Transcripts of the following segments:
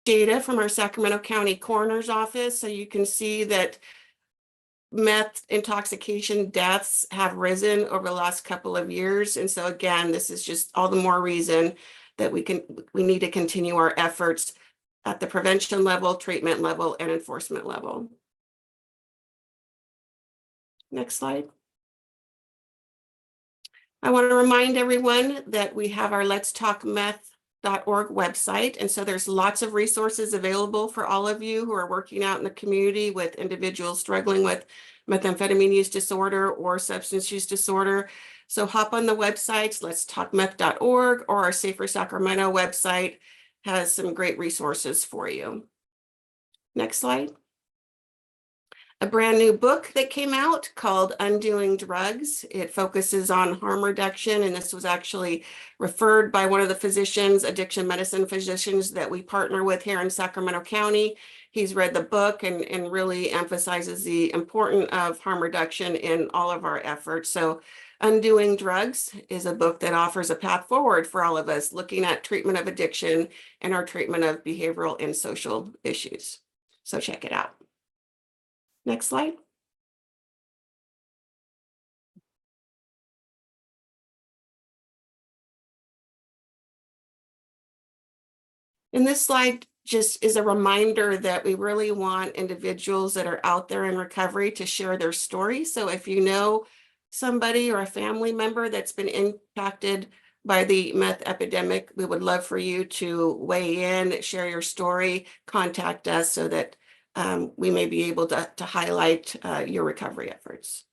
data from our Sacramento County Coroner's Office. So you can see that meth intoxication deaths have risen over the last couple of years. And so again, this is just all the more reason that we need to continue our efforts at the prevention level, treatment level, and enforcement level. Next slide. I want to remind everyone that we have our Let's Talk Meth.org website. And so there's lots of resources available for all of you who are working out in the community with individuals struggling with methamphetamine use disorder or substance use disorder. So hop on the websites, letstalkmeth.org, or our Safer Sacramento website has some great resources for you. Next slide. A brand new book that came out called Undoing Drugs. It focuses on harm reduction, and this was actually referred by one of the physicians, addiction medicine physicians that we partner with here in Sacramento County. He's read the book and really emphasizes the importance of harm reduction in all of our efforts. So Undoing Drugs is a book that offers a path forward for all of us looking at treatment of addiction and our treatment of behavioral and social issues. So check it out. Next slide. And this slide just is a reminder that we really want individuals that are out there in recovery to share their story. So if you know somebody or a family member that's been impacted by the meth epidemic, we would love for you to weigh in, share your story, contact us so that we may be able to highlight your recovery efforts.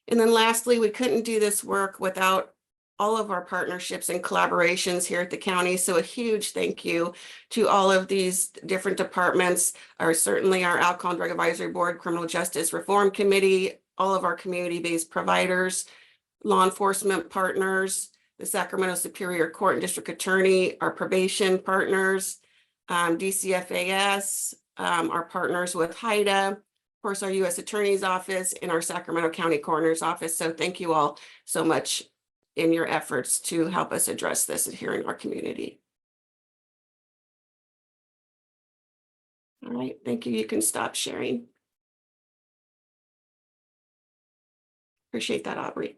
And then lastly, we couldn't do this work without all of our partnerships and collaborations here at the county. So a huge thank you to all of these different departments, certainly our Alcohol and Drug Advisory Board, Criminal Justice Reform Committee, all of our community-based providers, law enforcement partners, the Sacramento Superior Court and District Attorney, our probation partners, DCFAS, our partners with HIDA, of course, our U.S. Attorney's Office, and our Sacramento County Coroner's Office. So thank you all so much in your efforts to help us address this here in our community. All right, thank you. You can stop sharing. Appreciate that, Aubrey.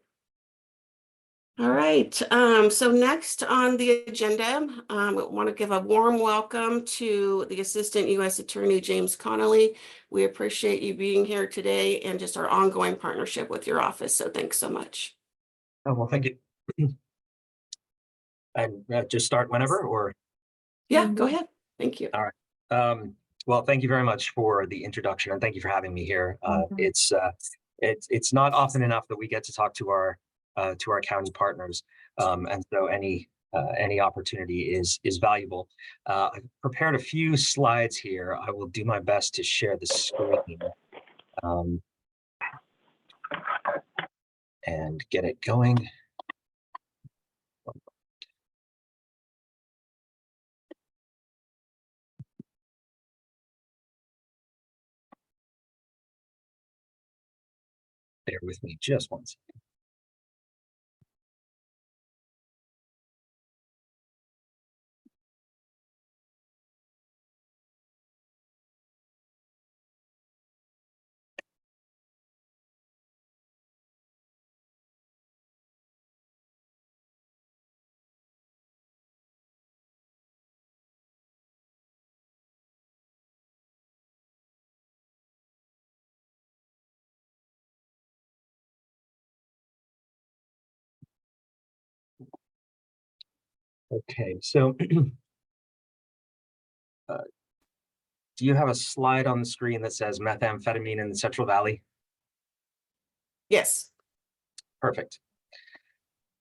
All right, so next on the agenda, I want to give a warm welcome to the Assistant U.S. Attorney, James Connolly. We appreciate you being here today and just our ongoing partnership with your office. So thanks so much. Oh, well, thank you. And just start whenever, or? Yeah, go ahead. Thank you. All right. Well, thank you very much for the introduction, and thank you for having me here. It's not often enough that we get to talk to our county partners, and so any opportunity is valuable. I've prepared a few slides here. I will do my best to share the screen and get it going. Bear with me just one second. Okay, so do you have a slide on the screen that says methamphetamine in the Central Valley? Yes. Perfect.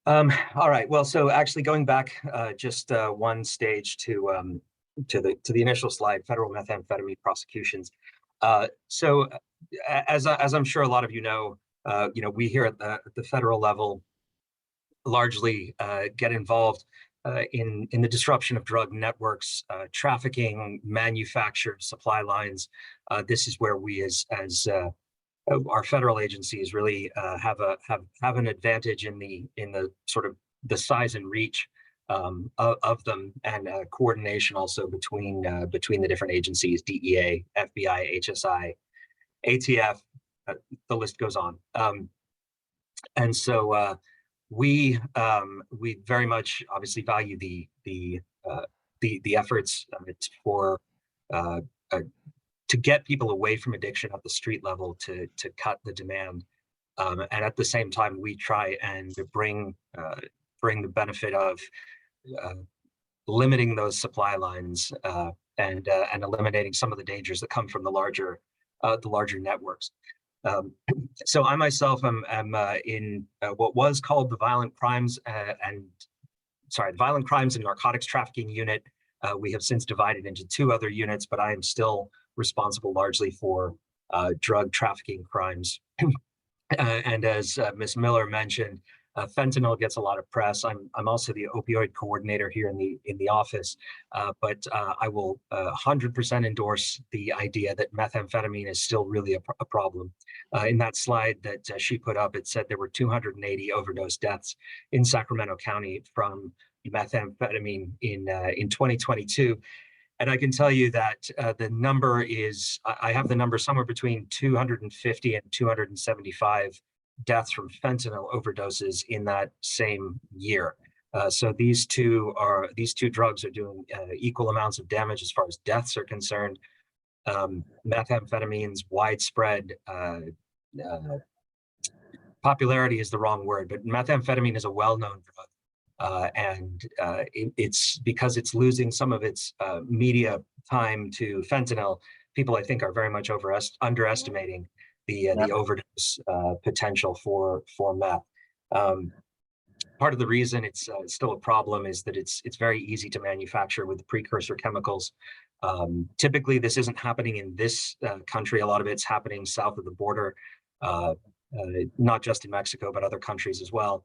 All right. Well, so actually going back just one stage to the initial slide, federal methamphetamine prosecutions. So as I'm sure a lot of you know, we here at the federal level largely get involved in the disruption of drug networks, trafficking, manufacture, supply lines. This is where we, as our federal agencies, really have an advantage in the sort of the size and reach of them, and coordination also between the different agencies: DEA, FBI, HSI, ATF. The list goes on. And so we very much obviously value the efforts for uh, uh, to get people away from addiction at the street level, to cut the demand, and at the same time we try and bring the benefit of uh, limiting those supply lines, and eliminating some of the dangers that come from the larger networks. So I myself am in what was called the Violent Crimes the Violent Crimes and Narcotics Trafficking Unit. We have since divided into two other units, but I am still responsible largely for drug trafficking crimes. And as Ms. Miller mentioned, fentanyl gets a lot of press. I'm also the opioid coordinator here in the office, but I will 100% endorse the idea that methamphetamine is still really a problem. In that slide that she put up, it said there were 280 overdose deaths in Sacramento County from methamphetamine in 2022. And I can tell you that the number is, I have the number somewhere between 250 and 275 deaths from fentanyl overdoses in that same year. So these two drugs are doing equal amounts of damage as far as deaths are concerned. Methamphetamine's widespread popularity is the wrong word, but methamphetamine is a well-known drug. It's because it's losing some of its media time to fentanyl. People, I think, are very much underestimating the overdose potential for meth. Part of the reason it's still a problem is that it's very easy to manufacture with the precursor chemicals. Typically, this isn't happening in this country. A lot of it's happening south of the border, not just in Mexico, but other countries as well.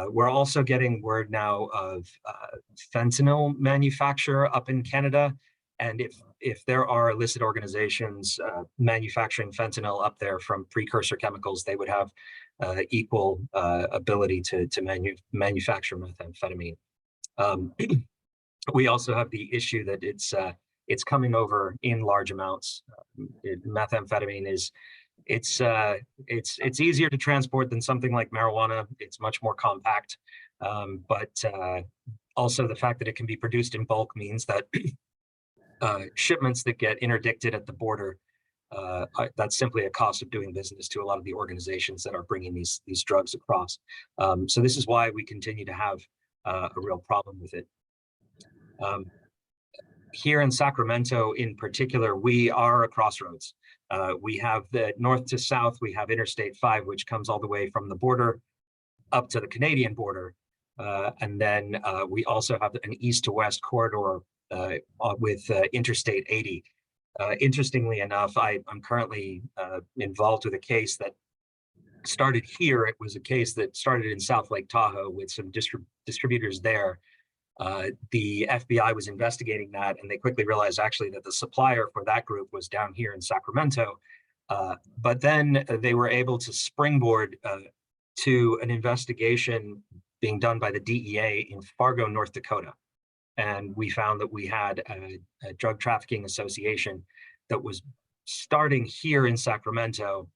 We're also getting word now of fentanyl manufacture up in Canada. And if there are illicit organizations manufacturing fentanyl up there from precursor chemicals, they would have equal ability to manufacture methamphetamine. We also have the issue that it's coming over in large amounts. Methamphetamine is it's easier to transport than something like marijuana. It's much more compact, but also the fact that it can be produced in bulk means that shipments that get interdicted at the border, that's simply a cost of doing business to a lot of the organizations that are bringing these drugs across. So this is why we continue to have a real problem with it. Here in Sacramento in particular, we are a crossroads. We have the north to south, we have Interstate 5, which comes all the way from the border up to the Canadian border. And then we also have an east to west corridor with Interstate 80. Interestingly enough, I'm currently involved with a case that started here. It was a case that started in South Lake Tahoe with some distributors there. The FBI was investigating that, and they quickly realized actually that the supplier for that group was down here in Sacramento. But then they were able to springboard to an investigation being done by the DEA in Fargo, North Dakota. And we found that we had a drug trafficking association that was starting here in Sacramento,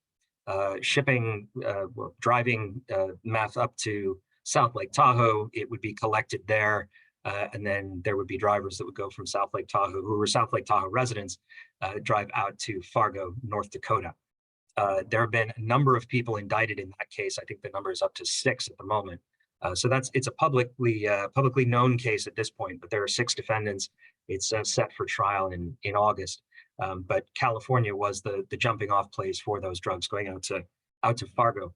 driving meth up to South Lake Tahoe. It would be collected there. And then there would be drivers that would go from South Lake Tahoe, who were South Lake Tahoe residents, drive out to Fargo, North Dakota. There have been a number of people indicted in that case. I think the number is up to 6 at the moment. So it's a publicly known case at this point, but there are 6 defendants. It's set for trial in August. But California was the jumping off place for those drugs going out to Fargo.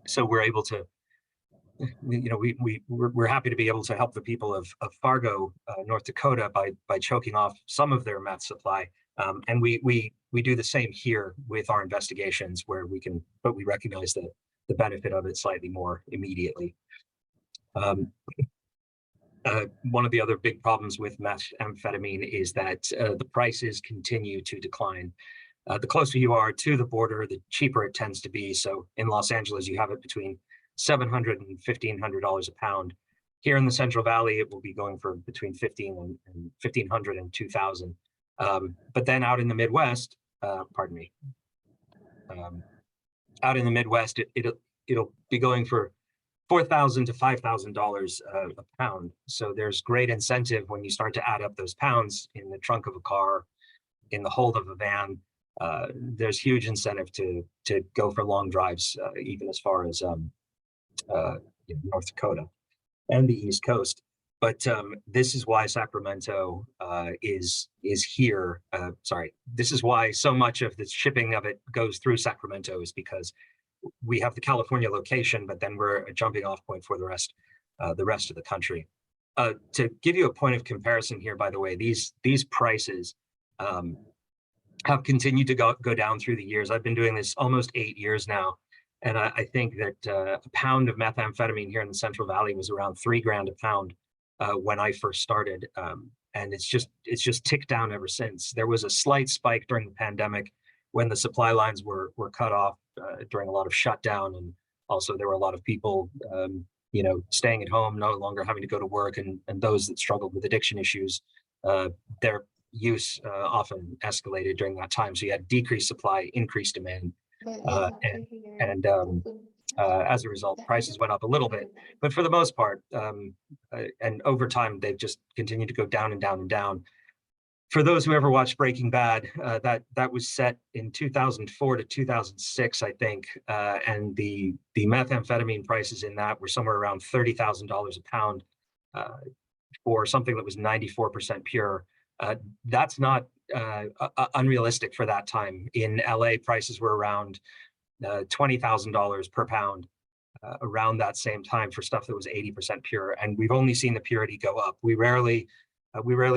So we're able to, we're happy to be able to help the people of Fargo, North Dakota, by choking off some of their meth supply. And we do the same here with our investigations, where but we recognize the benefit of it slightly more immediately. One of the other big problems with methamphetamine is that the prices continue to decline. The closer you are to the border, the cheaper it tends to be. So in Los Angeles, you have it between $700 and $1,500 a pound. Here in the Central Valley, it will be going for between 1,500 and 2,000. But then out in the Midwest, pardon me, out in the Midwest, it'll be going for $4,000 to $5,000 a pound. So there's great incentive when you start to add up those pounds in the trunk of a car, in the hold of a van. There's huge incentive to go for long drives, even as far as North Dakota and the East Coast. But this is why Sacramento is here. This is why so much of the shipping of it goes through Sacramento, is because we have the California location, but then we're a jumping off point for the rest of the country. To give you a point of comparison here, by the way, these prices have continued to go down through the years. I've been doing this almost 8 years now. And I think that a pound of methamphetamine here in the Central Valley was around $3 grand a pound when I first started. And it's just ticked down ever since. There was a slight spike during the pandemic when the supply lines were cut off during a lot of shutdown. And also there were a lot of people, staying at home, no longer having to go to work. And those that struggled with addiction issues, their use often escalated during that time. So you had decreased supply, increased demand. And as a result, prices went up a little bit, but for the most part, and over time, they've just continued to go down and down and down. For those who ever watched Breaking Bad, that was set in 2004 to 2006, I think, and the methamphetamine prices in that were somewhere around $30,000 a pound for something that was 94% pure. That's not unrealistic for that time. In LA, prices were around $20,000 per pound around that same time for stuff that was 80% pure, and we've only seen the purity go up. We rarely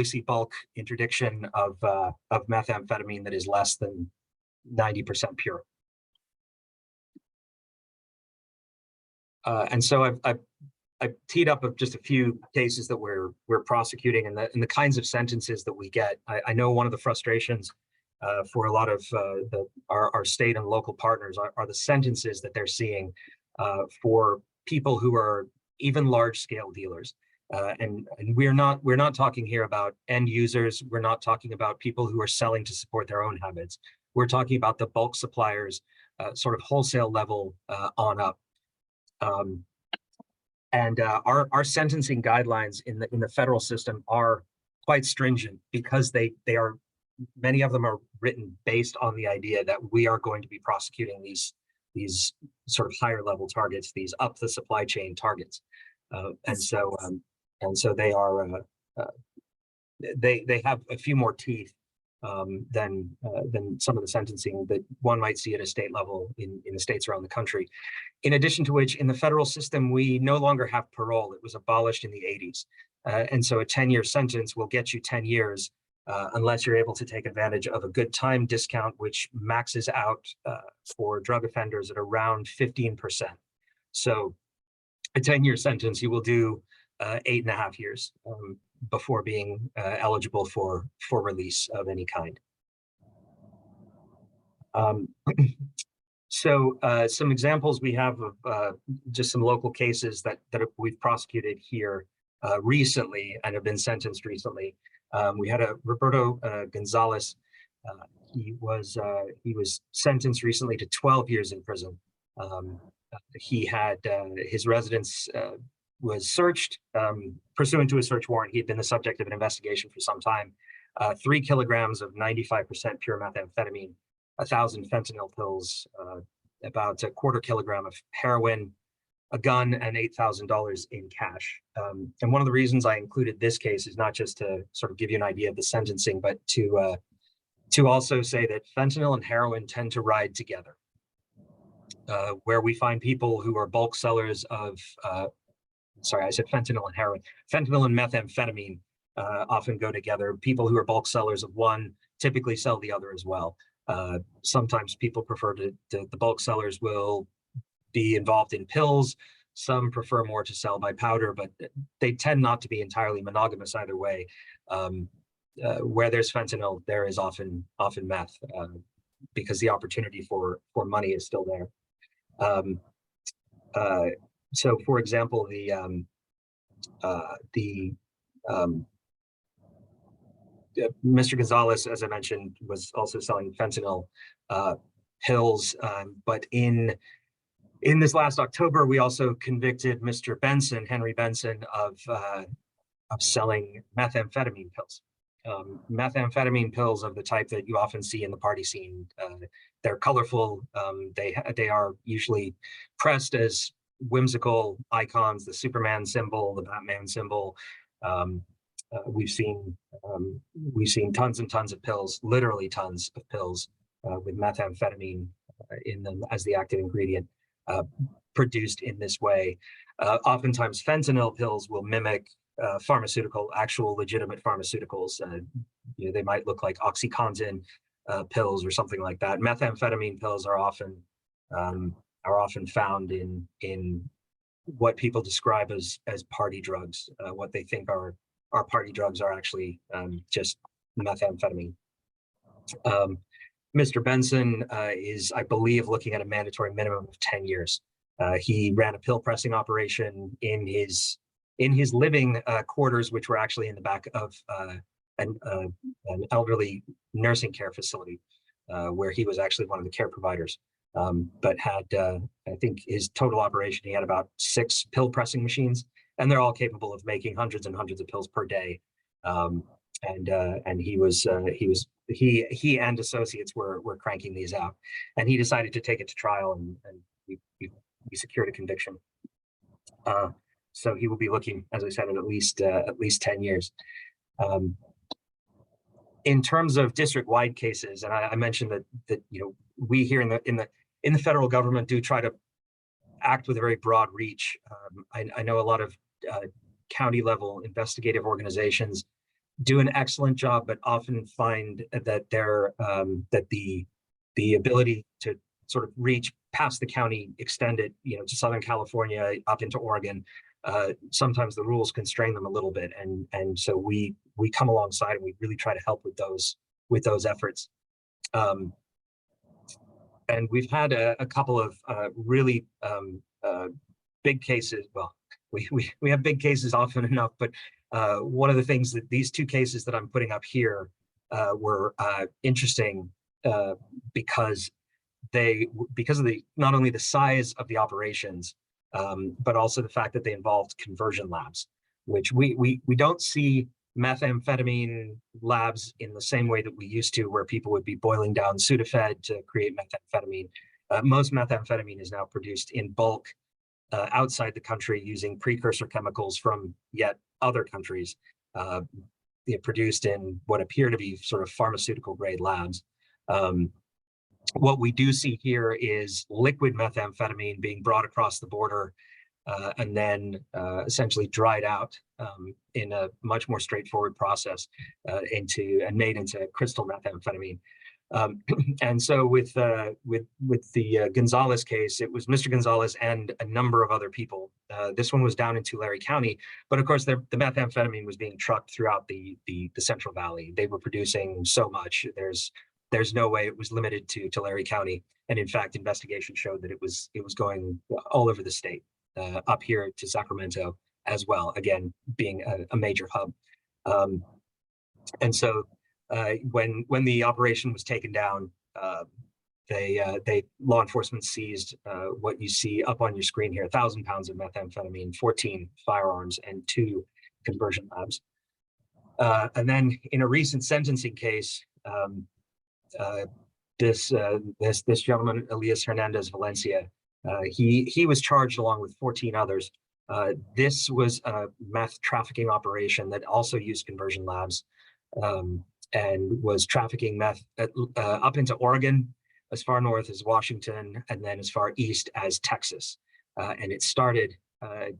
see bulk interdiction of methamphetamine that is less than 90% pure. And so I've teed up just a few cases that we're prosecuting, and the kinds of sentences that we get. I know one of the frustrations for a lot of our state and local partners are the sentences that they're seeing for people who are even large-scale dealers. And we're not talking here about end users. We're not talking about people who are selling to support their own habits. We're talking about the bulk suppliers, sort of wholesale level on up. And our sentencing guidelines in the federal system are quite stringent because many of them are written based on the idea that we are going to be prosecuting these sort of higher level targets, these up the supply chain targets, and so they are they have a few more teeth than some of the sentencing that one might see at a state level in the states around the country. In addition to which, in the federal system, we no longer have parole. It was abolished in the 80s. And so a 10-year sentence will get you 10 years unless you're able to take advantage of a good time discount, which maxes out for drug offenders at around 15%. So a 10-year sentence, you will do 8.5 years before being eligible for release of any kind. So some examples we have of just some local cases that we've prosecuted here recently and have been sentenced recently. We had a Roberto Gonzalez. He was sentenced recently to 12 years in prison. He had his residence was searched pursuant to a search warrant. He had been the subject of an investigation for some time. 3 kilograms of 95% pure methamphetamine, 1,000 fentanyl pills, about a 1/4 kilogram of heroin, a gun, and $8,000 in cash. And one of the reasons I included this case is not just to sort of give you an idea of the sentencing, but to also say that fentanyl and heroin tend to ride together. Where we find people who are bulk sellers of, sorry, I said fentanyl and heroin. Fentanyl and methamphetamine often go together. People who are bulk sellers of one typically sell the other as well. Sometimes people prefer the bulk sellers will be involved in pills. Some prefer more to sell by powder, but they tend not to be entirely monogamous either way. Where there's fentanyl, there is often meth, because the opportunity for money is still there. So, for example, the Mr. Gonzalez, as I mentioned, was also selling fentanyl pills. But in this last October, we also convicted Mr. Benson, Henry Benson, of selling methamphetamine pills. Methamphetamine pills of the type that you often see in the party scene. They're colorful. They are usually pressed as whimsical icons, the Superman symbol, the Batman symbol. We've seen tons and tons of pills, literally tons of pills, with methamphetamine in them as the active ingredient, produced in this way. Oftentimes, fentanyl pills will mimic actual legitimate pharmaceuticals. They might look like OxyContin pills or something like that. Methamphetamine pills are often found in what people describe as party drugs. What they think are party drugs are actually just methamphetamine. Mr. Benson is, I believe, looking at a mandatory minimum of 10 years. He ran a pill pressing operation in his living quarters, which were actually in the back of an elderly nursing care facility, where he was actually one of the care providers. But had, I think his total operation, he had about 6 pill pressing machines, and they're all capable of making hundreds and hundreds of pills per day. And he and associates were cranking these out, and he decided to take it to trial, and we secured a conviction. So he will be looking, as I said, at least 10 years. In terms of district-wide cases, and I mentioned that we here in the federal government do try to act with a very broad reach. I know a lot of county level investigative organizations do an excellent job, but often find that the ability to sort of reach past the county, extend it, to Southern California, up into Oregon. Sometimes the rules constrain them a little bit, and so we come alongside and we really try to help with those efforts. And we've had a couple of really big cases. Well, we have big cases often enough, but one of the things that these 2 cases that I'm putting up here were interesting because of not only the size of the operations, but also the fact that they involved conversion labs, which we don't see methamphetamine labs in the same way that we used to, where people would be boiling down Sudafed to create methamphetamine. Most methamphetamine is now produced in bulk outside the country using precursor chemicals from yet other countries, produced in what appear to be sort of pharmaceutical grade labs. What we do see here is liquid methamphetamine being brought across the border and then essentially dried out in a much more straightforward process and made into crystal methamphetamine. And so with the Gonzalez case, it was Mr. Gonzalez and a number of other people. This one was down in Tulare County, but of course the methamphetamine was being trucked throughout the Central Valley. They were producing so much. There's no way it was limited to Tulare County, and in fact, investigation showed that it was going all over the state, up here to Sacramento as well. Again, being a major hub, and so. When the operation was taken down, law enforcement seized what you see up on your screen here: 1,000 pounds of methamphetamine, 14 firearms, and 2 conversion labs. And then in a recent sentencing case, this gentleman, Elias Hernandez Valencia, he was charged along with 14 others. This was a meth trafficking operation that also used conversion labs. And was trafficking meth up into Oregon, as far north as Washington, and then as far east as Texas. And it started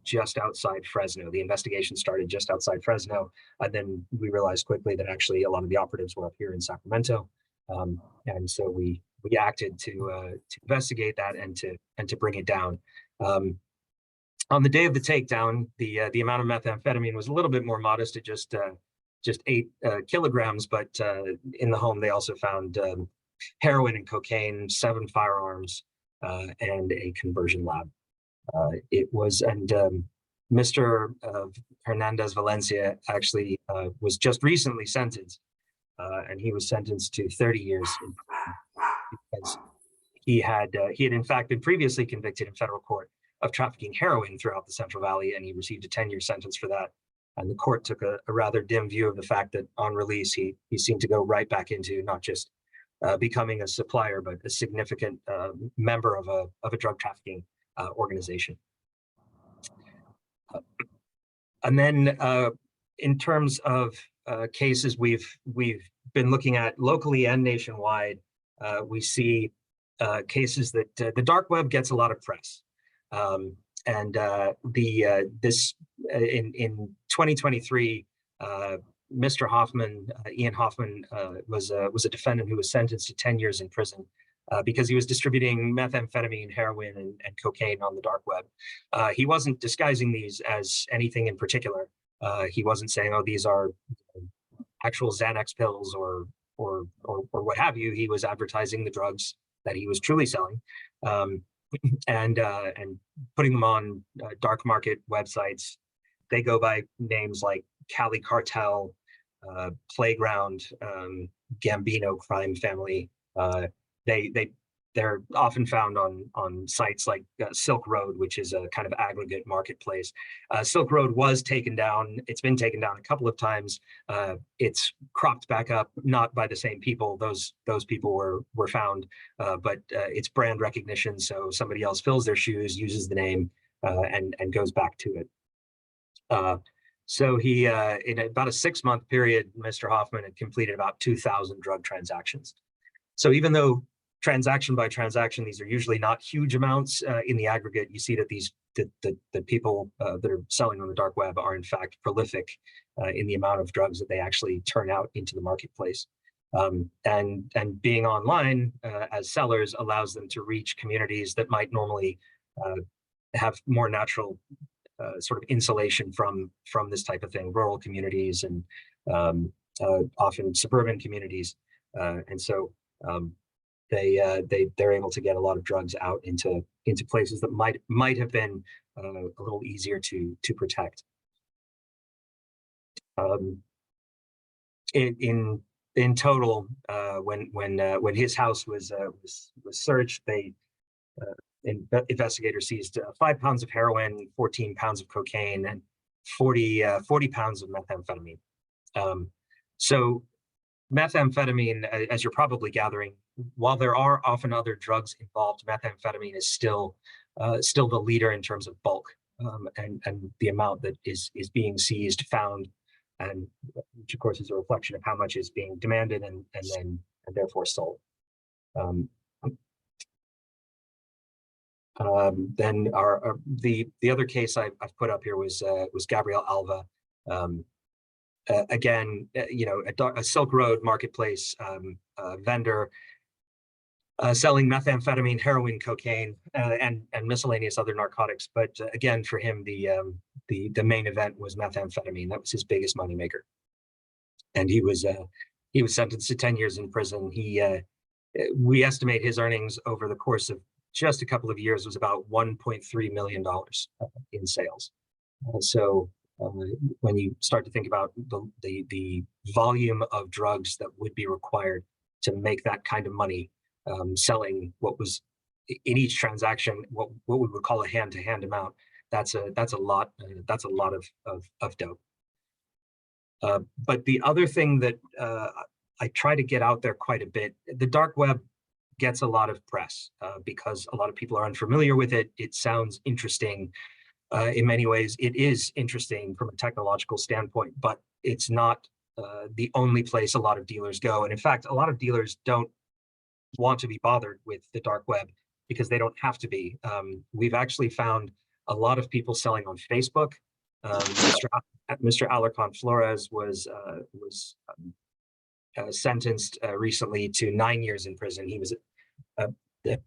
just outside Fresno. The investigation started just outside Fresno, and then we realized quickly that actually a lot of the operatives were up here in Sacramento. And so we acted to investigate that and to bring it down. On the day of the takedown, the amount of methamphetamine was a little bit more modest at just 8 kilograms, but in the home they also found heroin and cocaine, 7 firearms, and a conversion lab. Mr. Hernandez Valencia actually was just recently sentenced, and he was sentenced to 30 years in prison because he had in fact been previously convicted in federal court of trafficking heroin throughout the Central Valley, and he received a 10-year sentence for that. And the court took a rather dim view of the fact that on release, he seemed to go right back into not just becoming a supplier, but a significant member of a drug trafficking organization. And then in terms of cases we've been looking at locally and nationwide, we see cases that the dark web gets a lot of press. In 2023, Mr. Hoffman, Ian Hoffman, was a defendant who was sentenced to 10 years in prison because he was distributing methamphetamine, heroin, and cocaine on the dark web. He wasn't disguising these as anything in particular. He wasn't saying, "Oh, these are actual Xanax pills or what have you." He was advertising the drugs that he was truly selling, and putting them on dark market websites. They go by names like Cali Cartel, Playground, Gambino Crime Family. They're often found on sites like Silk Road, which is a kind of aggregate marketplace. Silk Road was taken down. It's been taken down a couple of times. It's cropped back up, not by the same people. Those people were found, but it's brand recognition. So somebody else fills their shoes, uses the name, and goes back to it. So he, in about a 6-month period, Mr. Hoffman had completed about 2,000 drug transactions. So even though transaction by transaction, these are usually not huge amounts in the aggregate, you see that the people that are selling on the dark web are in fact prolific in the amount of drugs that they actually turn out into the marketplace. And being online as sellers allows them to reach communities that might normally have more natural sort of insulation from this type of thing, rural communities and often suburban communities, and so they're able to get a lot of drugs out into places that might have been a little easier to protect. In total, when his house was searched, investigators seized 5 pounds of heroin, 14 pounds of cocaine, and 40 pounds of methamphetamine. So methamphetamine, as you're probably gathering, while there are often other drugs involved, methamphetamine is still the leader in terms of bulk and the amount that is being seized, found, and which of course is a reflection of how much is being demanded and therefore sold. Then the other case I've put up here was Gabriel Alva. Again, a Silk Road marketplace vendor selling methamphetamine, heroin, cocaine, and miscellaneous other narcotics. But again, for him, the main event was methamphetamine. That was his biggest moneymaker, and he was sentenced to 10 years in prison. We estimate his earnings over the course of just a couple of years was about $1.3 million in sales. So when you start to think about the volume of drugs that would be required to make that kind of money, selling what was in each transaction, what we would call a hand-to-hand amount, that's a lot of dope. But the other thing that I try to get out there quite a bit, the dark web gets a lot of press because a lot of people are unfamiliar with it. It sounds interesting. In many ways, it is interesting from a technological standpoint, but it's not the only place a lot of dealers go. And in fact, a lot of dealers don't want to be bothered with the dark web because they don't have to be. We've actually found a lot of people selling on Facebook. Mr. Alarcon Flores was sentenced recently to 9 years in prison. He was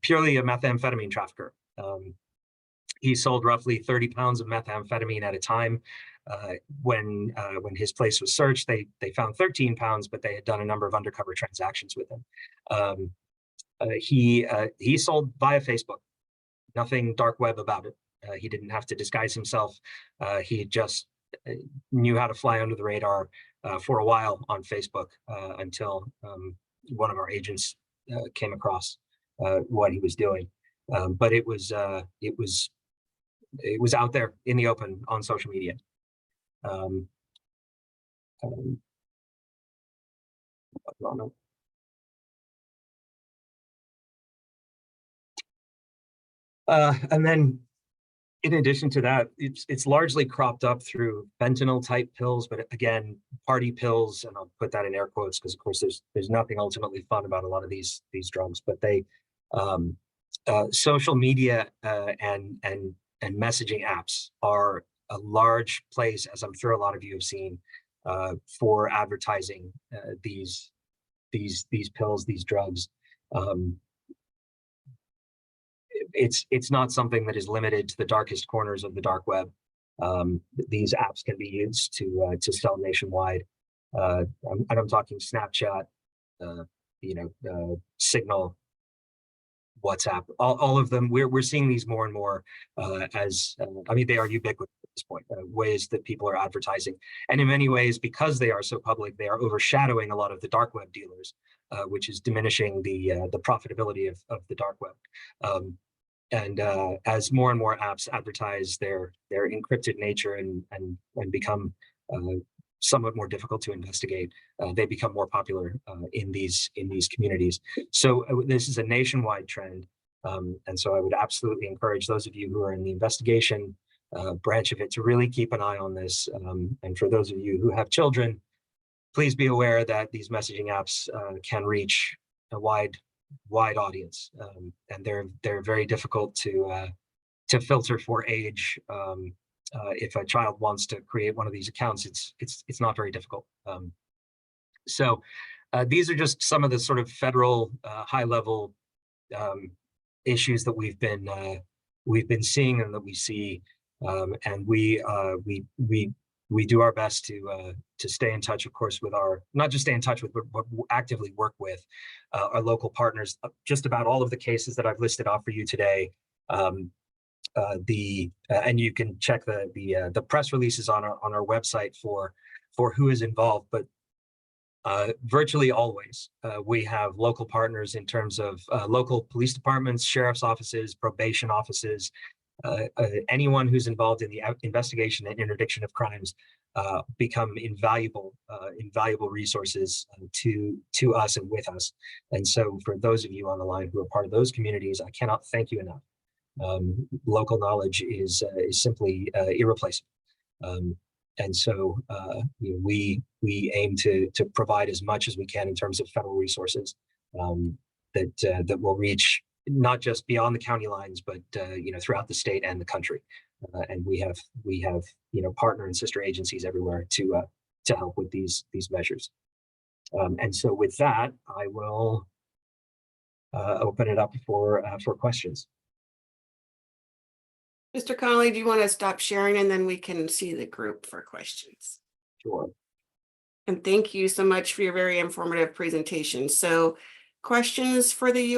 purely a methamphetamine trafficker. He sold roughly 30 pounds of methamphetamine at a time. When his place was searched, they found 13 pounds, but they had done a number of undercover transactions with him. He sold via Facebook, nothing dark web about it. He didn't have to disguise himself. He just knew how to fly under the radar for a while on Facebook until one of our agents came across what he was doing. But it was out there in the open on social media. Um, and then, in addition to that, it's largely cropped up through fentanyl type pills, but again, party pills, and I'll put that in air quotes because, of course, there's nothing ultimately fun about a lot of these drugs. But they, social media and messaging apps are a large place, as I'm sure a lot of you have seen, for advertising these pills, these drugs. It's not something that is limited to the darkest corners of the dark web. These apps can be used to sell nationwide. And I'm talking Snapchat, Signal, WhatsApp, all of them. We're seeing these more and more as I mean, they are ubiquitous at this point. Ways that people are advertising, and in many ways, because they are so public, they are overshadowing a lot of the dark web dealers, which is diminishing the profitability of the dark web. And as more and more apps advertise their encrypted nature and become somewhat more difficult to investigate, they become more popular in these communities. So this is a nationwide trend, and so I would absolutely encourage those of you who are in the investigation branch of it to really keep an eye on this. And for those of you who have children, please be aware that these messaging apps can reach a wide audience, and they're very difficult to filter for age. If a child wants to create one of these accounts, it's not very difficult. So these are just some of the sort of federal high level issues that we've been seeing and that we see, and we do our best to stay in touch, of course, with not just stay in touch with, but actively work with our local partners. Just about all of the cases that I've listed off for you today, and you can check the press releases on our website for who is involved. But virtually always we have local partners in terms of local police departments, sheriff's offices, probation offices. Anyone who's involved in the investigation and interdiction of crimes become invaluable resources to us and with us. And so for those of you on the line who are part of those communities, I cannot thank you enough. Local knowledge is simply irreplaceable. And so we aim to provide as much as we can in terms of federal resources that will reach not just beyond the county lines, but throughout the state and the country. And we have partner and sister agencies everywhere to help with these measures. And so with that, I will open it up for questions. Mr. Connolly, do you want to stop sharing and then we can see the group for questions? Sure. And thank you so much for your very informative presentation. So questions for the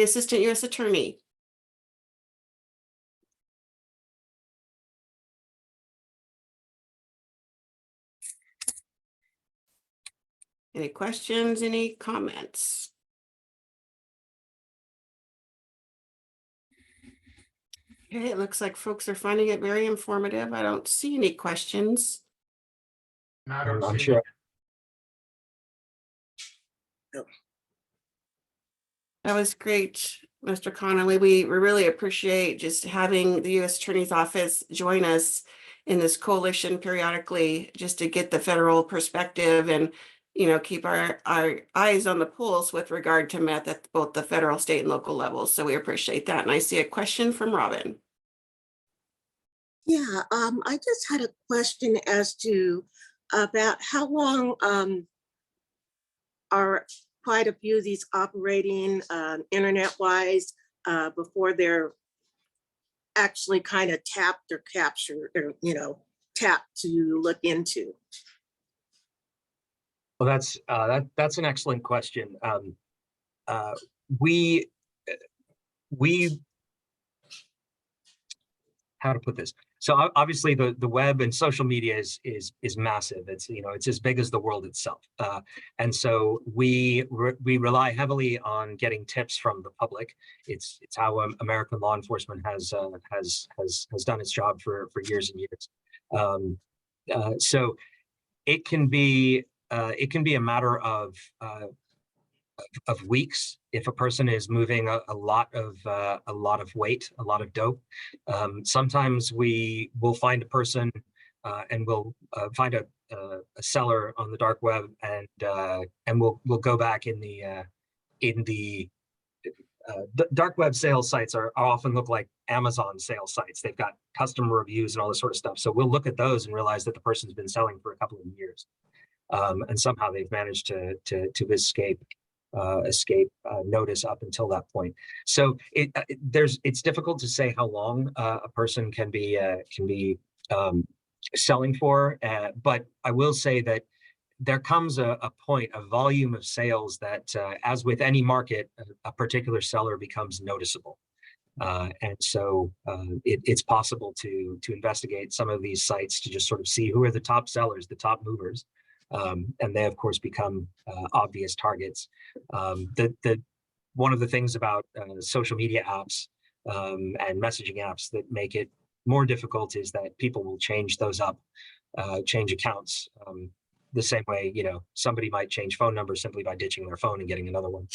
Assistant U.S. Attorney? Any questions, any comments? Okay, it looks like folks are finding it very informative. I don't see any questions. I'm sure. That was great, Mr. Connolly. We really appreciate just having the U.S. Attorney's Office join us in this coalition periodically, just to get the federal perspective and keep our eyes on the pulse with regard to meth at both the federal, state, and local levels. So we appreciate that. And I see a question from Robin. Yeah, I just had a question as to about how long are quite a few of these operating internet-wise before they're actually kind of tapped or captured or tapped to look into? Well, that's an excellent question. We how to put this. So obviously the web and social media is massive. It's, you know, it's as big as the world itself. And so we rely heavily on getting tips from the public. It's how American law enforcement has done its job for years and years. So it can be a matter of weeks if a person is moving a lot of weight, a lot of dope. Sometimes we will find a person and we'll find a seller on the dark web, and we'll go back in the dark web sales sites are often look like Amazon sales sites. They've got customer reviews and all this sort of stuff. So we'll look at those and realize that the person's been selling for a couple of years, and somehow they've managed to escape notice up until that point. So it's difficult to say how long a person can be selling for, but I will say that there comes a point, a volume of sales that, as with any market, a particular seller becomes noticeable. And so it's possible to investigate some of these sites to just sort of see who are the top sellers, the top movers. And they, of course, become obvious targets. One of the things about social media apps and messaging apps that make it more difficult is that people will change those up, change accounts. The same way, you know, somebody might change phone numbers simply by ditching their phone and getting another one.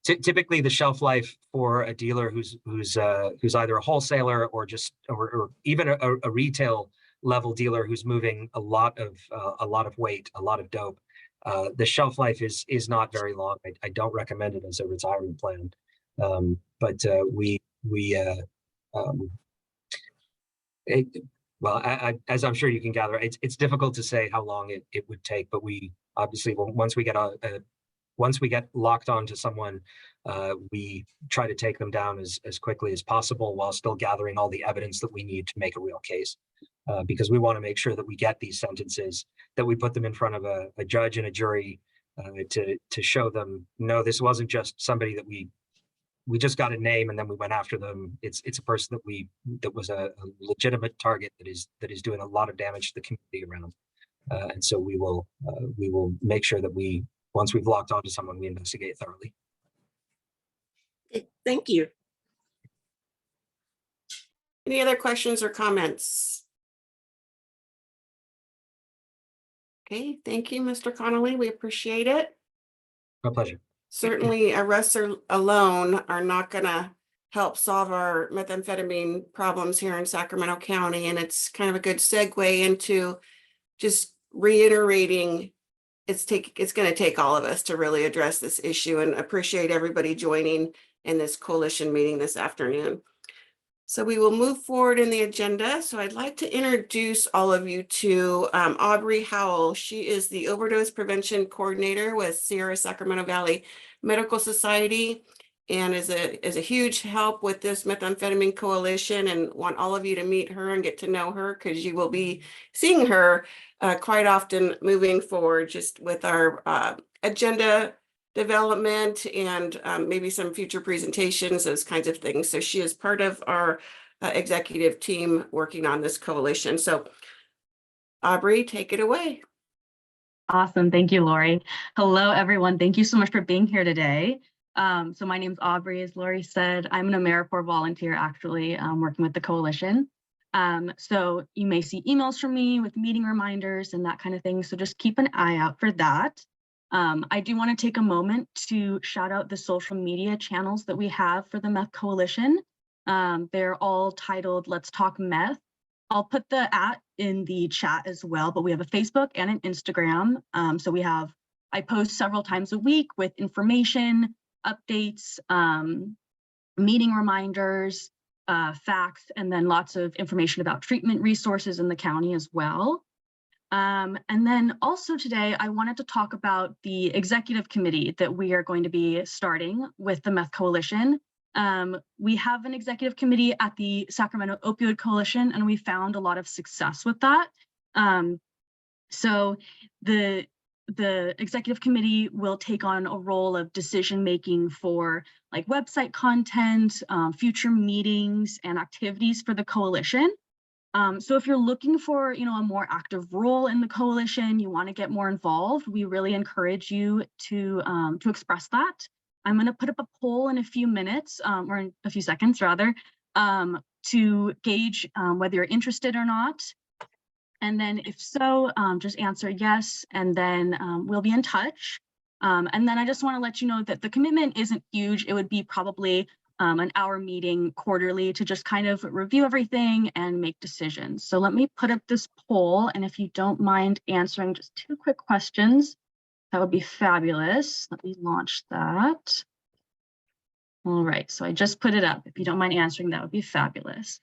Typically, the shelf life for a dealer who's either a wholesaler or even a retail level dealer who's moving a lot of weight, a lot of dope, the shelf life is not very long. I don't recommend it as a retirement plan, as I'm sure you can gather, it's difficult to say how long it would take, but we obviously, once we get locked onto someone, we try to take them down as quickly as possible while still gathering all the evidence that we need to make a real case. Because we want to make sure that we get these sentences, that we put them in front of a judge and a jury to show them, no, this wasn't just somebody that we just got a name and then we went after them. It's a person that was a legitimate target that is doing a lot of damage to the community around. And so we will make sure that once we've locked onto someone, we investigate thoroughly. Thank you. Any other questions or comments? Okay, thank you, Mr. Connolly. We appreciate it. My pleasure. Certainly, arrests alone are not going to help solve our methamphetamine problems here in Sacramento County. And it's kind of a good segue into just reiterating it's going to take all of us to really address this issue, and appreciate everybody joining in this coalition meeting this afternoon. So we will move forward in the agenda. So I'd like to introduce all of you to Aubrey Howell. She is the Overdose Prevention Coordinator with Sierra Sacramento Valley Medical Society, and is a huge help with this methamphetamine coalition, and want all of you to meet her and get to know her, because you will be seeing her quite often moving forward, just with our agenda development and maybe some future presentations, those kinds of things. So she is part of our executive team working on this coalition. So Aubrey, take it away. Awesome. Thank you, Lori. Hello, everyone. Thank you so much for being here today. So my name's Aubrey, as Lori said. I'm an AmeriCorps volunteer, actually, working with the coalition. So you may see emails from me with meeting reminders and that kind of thing. So just keep an eye out for that. I do want to take a moment to shout out the social media channels that we have for the Meth Coalition. They're all titled Let's Talk Meth. I'll put the @ in the chat as well, but we have a Facebook and an Instagram. So I post several times a week with information, updates, meeting reminders, facts, and then lots of information about treatment resources in the county as well. And then also today, I wanted to talk about the executive committee that we are going to be starting with the Meth Coalition. We have an executive committee at the Sacramento Opioid Coalition, and we found a lot of success with that. So the the executive committee will take on a role of decision making for like website content, future meetings and activities for the coalition. So if you're looking for, a more active role in the coalition, you want to get more involved, we really encourage you to express that. I'm going to put up a poll in a few minutes, or in a few seconds rather, to gauge whether you're interested or not. And then if so, just answer yes, and then we'll be in touch. And then I just want to let you know that the commitment isn't huge. It would be probably an hour meeting quarterly to just kind of review everything and make decisions. So let me put up this poll, and if you don't mind answering just 2 quick questions, that would be fabulous. Let me launch that. All right, so I just put it up. If you don't mind answering, that would be fabulous.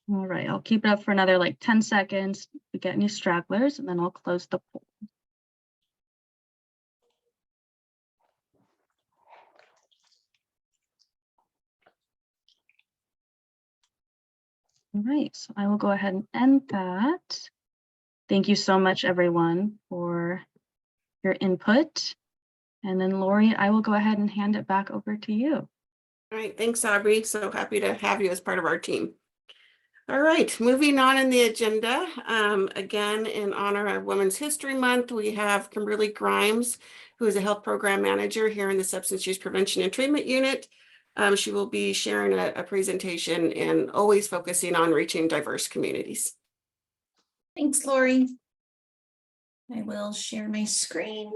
All right, I'll keep it up for another like 10 seconds to get any stragglers, and then I'll close the poll. All right, so I will go ahead and end that. Thank you so much, everyone, for your input. And then Lori, I will go ahead and hand it back over to you. All right, thanks, Aubrey. So happy to have you as part of our team. All right, moving on in the agenda. Again, in honor of Women's History Month, we have Kimberly Grimes, who is a health program manager here in the Substance Use Prevention and Treatment Unit. She will be sharing a presentation and always focusing on reaching diverse communities. Thanks, Lori. I will share my screen.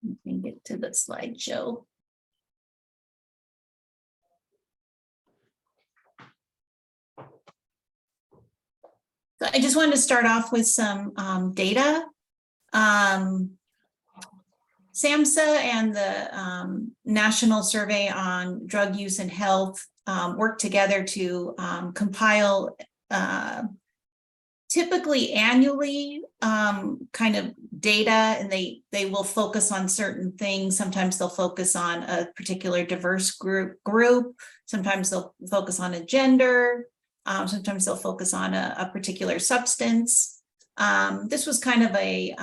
Let me get to the slideshow. So I just wanted to start off with some data. SAMHSA and the National Survey on Drug Use and Health work together to compile typically annually kind of data, and they will focus on certain things. Sometimes they'll focus on a particular diverse group. Sometimes they'll focus on a gender. Sometimes they'll focus on a particular substance. This was kind of a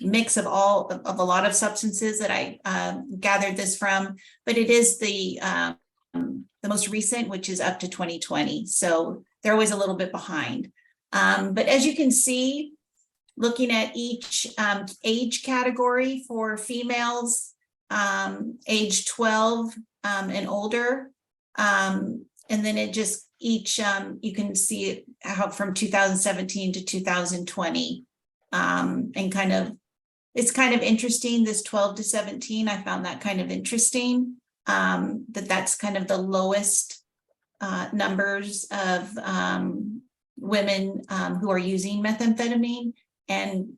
mix of a lot of substances that I gathered this from, but it is the most recent, which is up to 2020. So they're always a little bit behind. But as you can see, looking at each age category for females, age 12 and older, and then it just each, you can see it how from 2017 to 2020, and kind of, it's kind of interesting, this 12 to 17, I found that kind of interesting, that's kind of the lowest numbers of women who are using methamphetamine. And,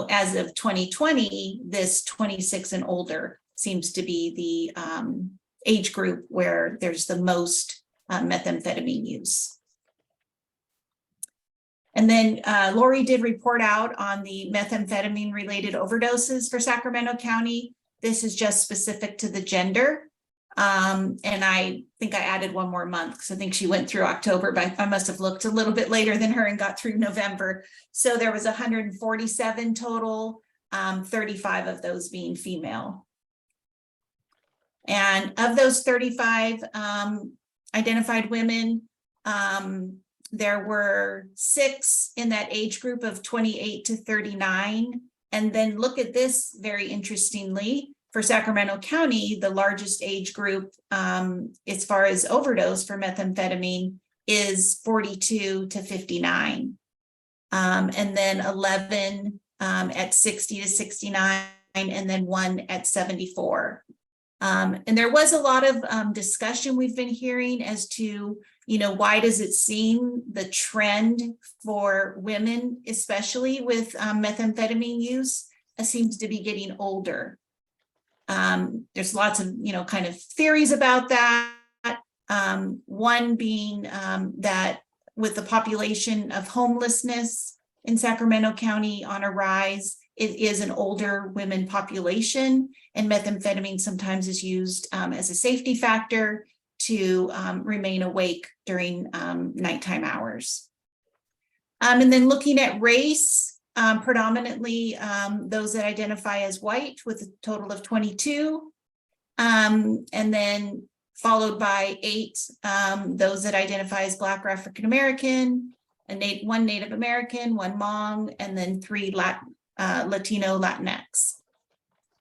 as of 2020, this 26 and older seems to be the age group where there's the most methamphetamine use. And then Lori did report out on the methamphetamine related overdoses for Sacramento County. This is just specific to the gender. And I think I added one more month because I think she went through October, but I must have looked a little bit later than her and got through November. So there was 147 total, 35 of those being female. And of those 35 identified women, there were 6 in that age group of 28 to 39. And then look at this, very interestingly, for Sacramento County, the largest age group as far as overdose for methamphetamine is 42 to 59. And then 11 at 60 to 69, and then 1 at 74. And there was a lot of discussion we've been hearing as to, why does it seem the trend for women, especially with methamphetamine use, seems to be getting older. There's lots of, kind of theories about that. One being that with the population of homelessness in Sacramento County on a rise, it is an older women population, and methamphetamine sometimes is used as a safety factor to remain awake during nighttime hours. And then looking at race, predominantly those that identify as white with a total of 22, and then followed by 8 those that identify as Black or African American, and 1 Native American, 1 Hmong, and then 3 Latino Latinx.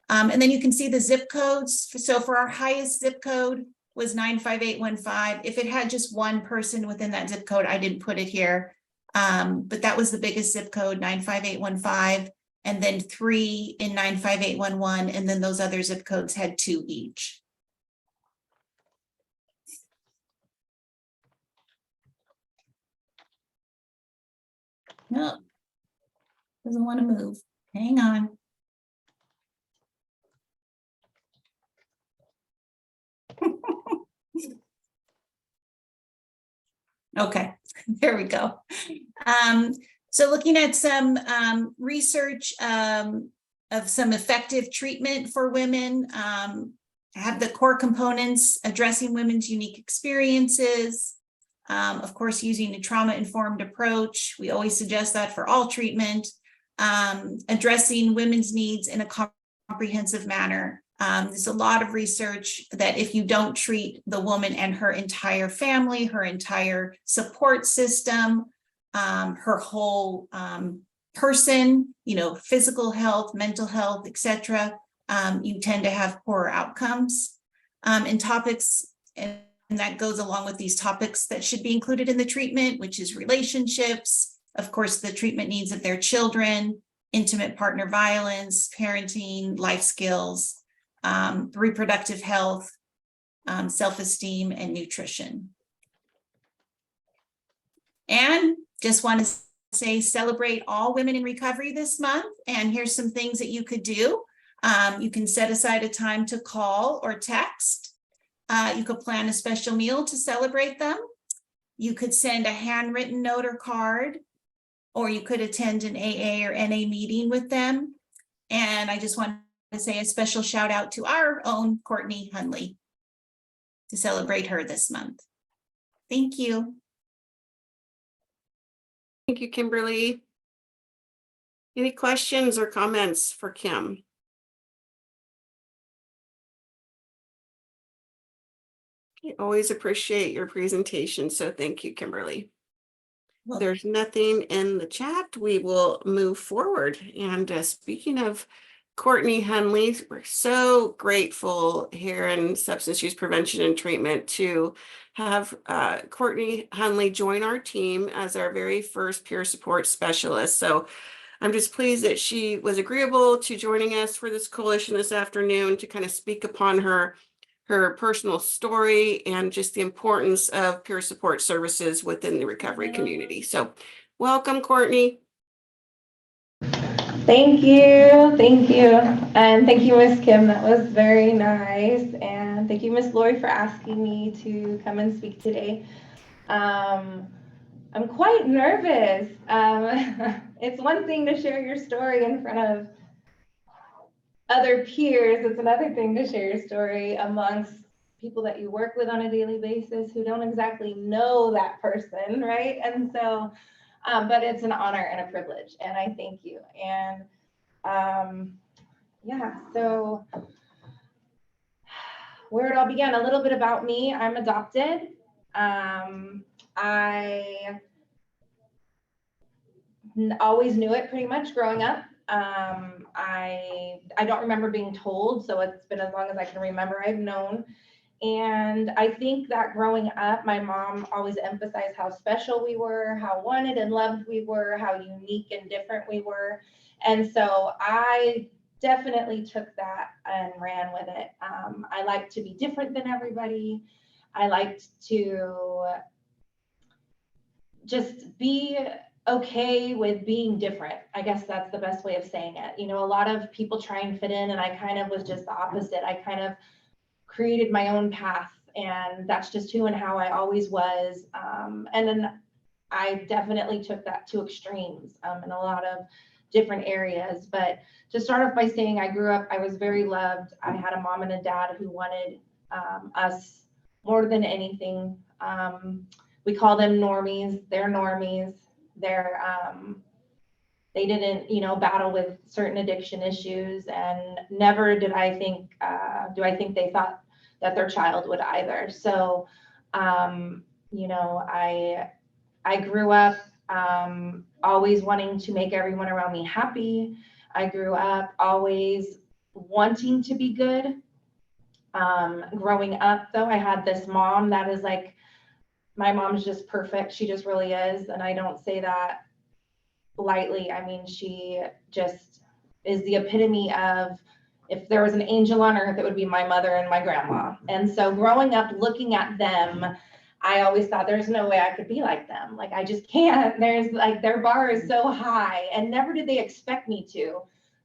And then you can see the zip codes. So for our highest zip code was 95815. If it had just 1 person within that zip code, I didn't put it here. But that was the biggest zip code, 95815, and then 3 in 95811, and then those other zip codes had 2 each. No, doesn't want to move. Hang on. Okay, there we go. So looking at some research of some effective treatment for women, have the core components addressing women's unique experiences. Of course, using a trauma-informed approach. We always suggest that for all treatment. Addressing women's needs in a comprehensive manner. There's a lot of research that if you don't treat the woman and her entire family, her entire support system, her whole person, physical health, mental health, etc., you tend to have poorer outcomes. And topics, and that goes along with these topics that should be included in the treatment, which is relationships, of course, the treatment needs of their children, intimate partner violence, parenting, life skills, reproductive health, self-esteem, and nutrition. And just want to say, celebrate all women in recovery this month. And here's some things that you could do. You can set aside a time to call or text. You could plan a special meal to celebrate them. You could send a handwritten note or card, or you could attend an AA or NA meeting with them. And I just want to say a special shout out to our own Courtney Hunley to celebrate her this month. Thank you. Thank you, Kimberly. Any questions or comments for Kim? I always appreciate your presentation, so thank you, Kimberly. Well, There's nothing in the chat. We will move forward. And speaking of Courtney Hunley, we're so grateful here in Substance Use Prevention and Treatment to have Courtney Hunley join our team as our very first peer support specialist. So I'm just pleased that she was agreeable to joining us for this coalition this afternoon to kind of speak upon her personal story and just the importance of peer support services within the recovery community. So welcome, Courtney. Thank you. Thank you. And thank you, Miss Kim. That was very nice. And thank you, Miss Lori, for asking me to come and speak today. I'm quite nervous. It's one thing to share your story in front of other peers. It's another thing to share your story amongst people that you work with on a daily basis who don't exactly know that person, right? And so, but it's an honor and a privilege, and I thank you. And yeah, so where it all began, a little bit about me. I'm adopted. I always knew it pretty much growing up. I don't remember being told, so it's been as long as I can remember I've known. And I think that growing up, my mom always emphasized how special we were, how wanted and loved we were, how unique and different we were. And so I definitely took that and ran with it. I liked to be different than everybody. I liked to just be okay with being different. I guess that's the best way of saying it. You know, a lot of people try and fit in, and I kind of was just the opposite. I kind of created my own path, and that's just who and how I always was. And then I definitely took that to extremes in a lot of different areas. But to start off by saying, I grew up, I was very loved. I had a mom and a dad who wanted us more than anything. We call them normies. They're normies. They didn't, you know, battle with certain addiction issues, and never did I think, do I think they thought that their child would either. So, you know, I grew up always wanting to make everyone around me happy. I grew up always wanting to be good. Growing up, though, I had this mom that is like, my mom's just perfect. She just really is. And I don't say that lightly. I mean, she just is the epitome of, if there was an angel on earth, it would be my mother and my grandma. And so growing up, looking at them, I always thought there's no way I could be like them. Like, I just can't. There's like, their bar is so high, and never did they expect me to.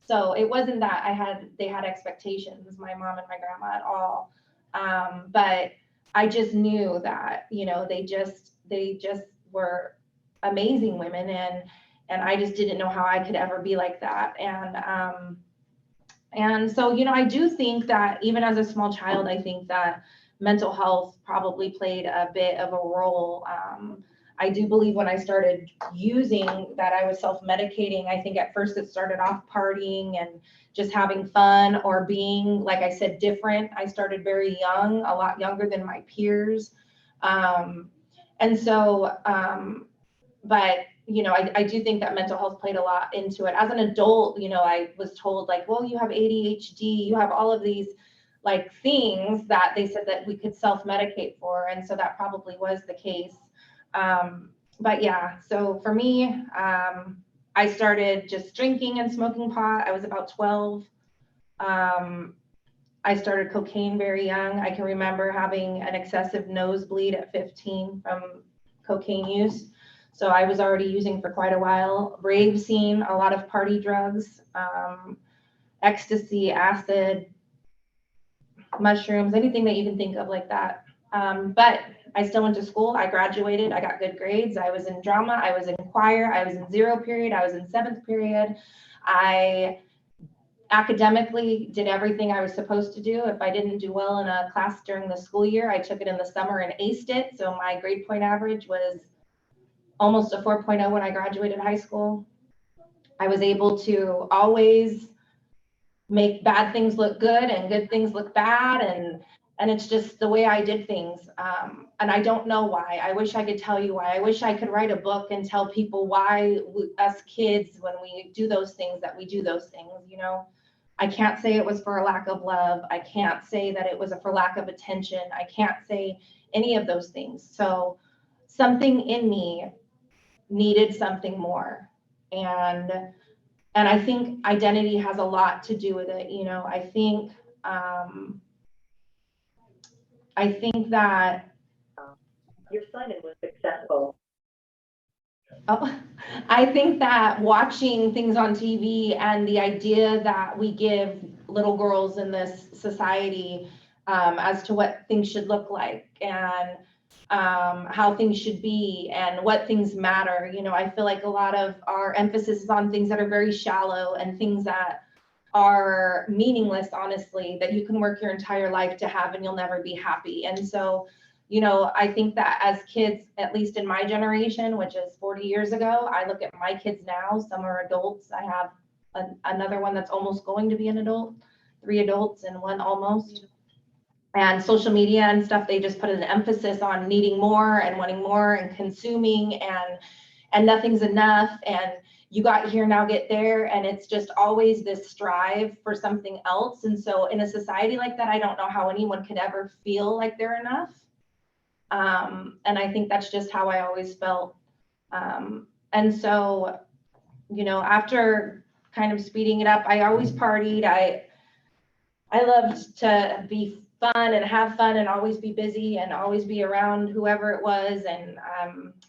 So it wasn't that they had expectations, my mom and my grandma, at all. But I just knew that, you know, they just were amazing women, and I just didn't know how I could ever be like that. And so, you know, I do think that even as a small child, I think that mental health probably played a bit of a role. I do believe when I started using that, I was self-medicating. I think at first it started off partying and just having fun, or being, like I said, different. I started very young, a lot younger than my peers. And so, but, you know, I do think that mental health played a lot into it. As an adult, you know, I was told like, well, you have ADHD, you have all of these like things that they said that we could self-medicate for. And so that probably was the case. But yeah, so for me, I started just drinking and smoking pot. I was about 12. I started cocaine very young. I can remember having an excessive nosebleed at 15 from cocaine use. So I was already using for quite a while. Rave scene, a lot of party drugs, ecstasy, acid, mushrooms, anything that you can think of like that. But I still went to school. I graduated. I got good grades. I was in drama. I was in choir. I was in 0 period. I was in 7th period. I academically did everything I was supposed to do. If I didn't do well in a class during the school year, I took it in the summer and aced it. So my grade point average was almost a 4.0 when I graduated high school. I was able to always make bad things look good and good things look bad. And it's just the way I did things. And I don't know why. I wish I could tell you why. I wish I could write a book and tell people why us kids, when we do those things, that we do those things, you know. I can't say it was for a lack of love. I can't say that it was for lack of attention. I can't say any of those things. So something in me needed something more. And I think identity has a lot to do with it. You know, I think that your sign-in was successful. Oh, I think that watching things on TV and the idea that we give little girls in this society as to what things should look like, and how things should be, and what things matter. You know, I feel like a lot of our emphasis is on things that are very shallow and things that are meaningless, honestly, that you can work your entire life to have and you'll never be happy. And so, you know, I think that as kids, at least in my generation, which is 40 years ago, I look at my kids now, some are adults. I have another one that's almost going to be an adult, 3 adults and 1 almost. And social media and stuff, they just put an emphasis on needing more and wanting more and consuming. and nothing's enough, and you got here, now get there. And it's just always this strive for something else. And so in a society like that, I don't know how anyone could ever feel like they're enough. And I think that's just how I always felt. And so, you know, after kind of speeding it up, I always partied. I loved to be fun and have fun and always be busy and always be around whoever it was. And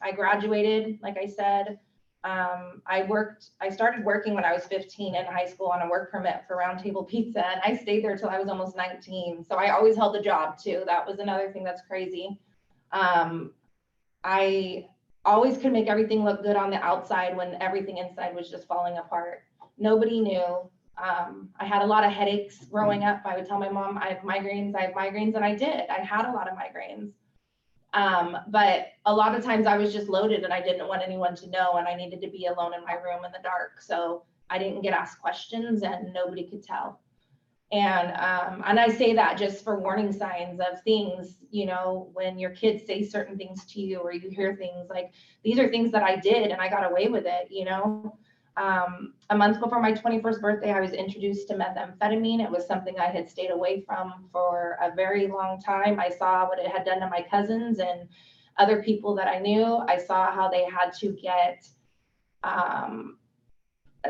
I graduated, like I said. I started working when I was 15 in high school on a work permit for Round Table Pizza, and I stayed there till I was almost 19. So I always held a job too. That was another thing that's crazy. I always could make everything look good on the outside when everything inside was just falling apart. Nobody knew. I had a lot of headaches growing up. I would tell my mom, I have migraines, and I did. I had a lot of migraines. But a lot of times I was just loaded and I didn't want anyone to know, and I needed to be alone in my room in the dark. So I didn't get asked questions and nobody could tell. And I say that just for warning signs of things, you know, when your kids say certain things to you or you hear things like, these are things that I did and I got away with it, you know. A month before my 21st birthday, I was introduced to methamphetamine. It was something I had stayed away from for a very long time. I saw what it had done to my cousins and other people that I knew. I saw how they had to get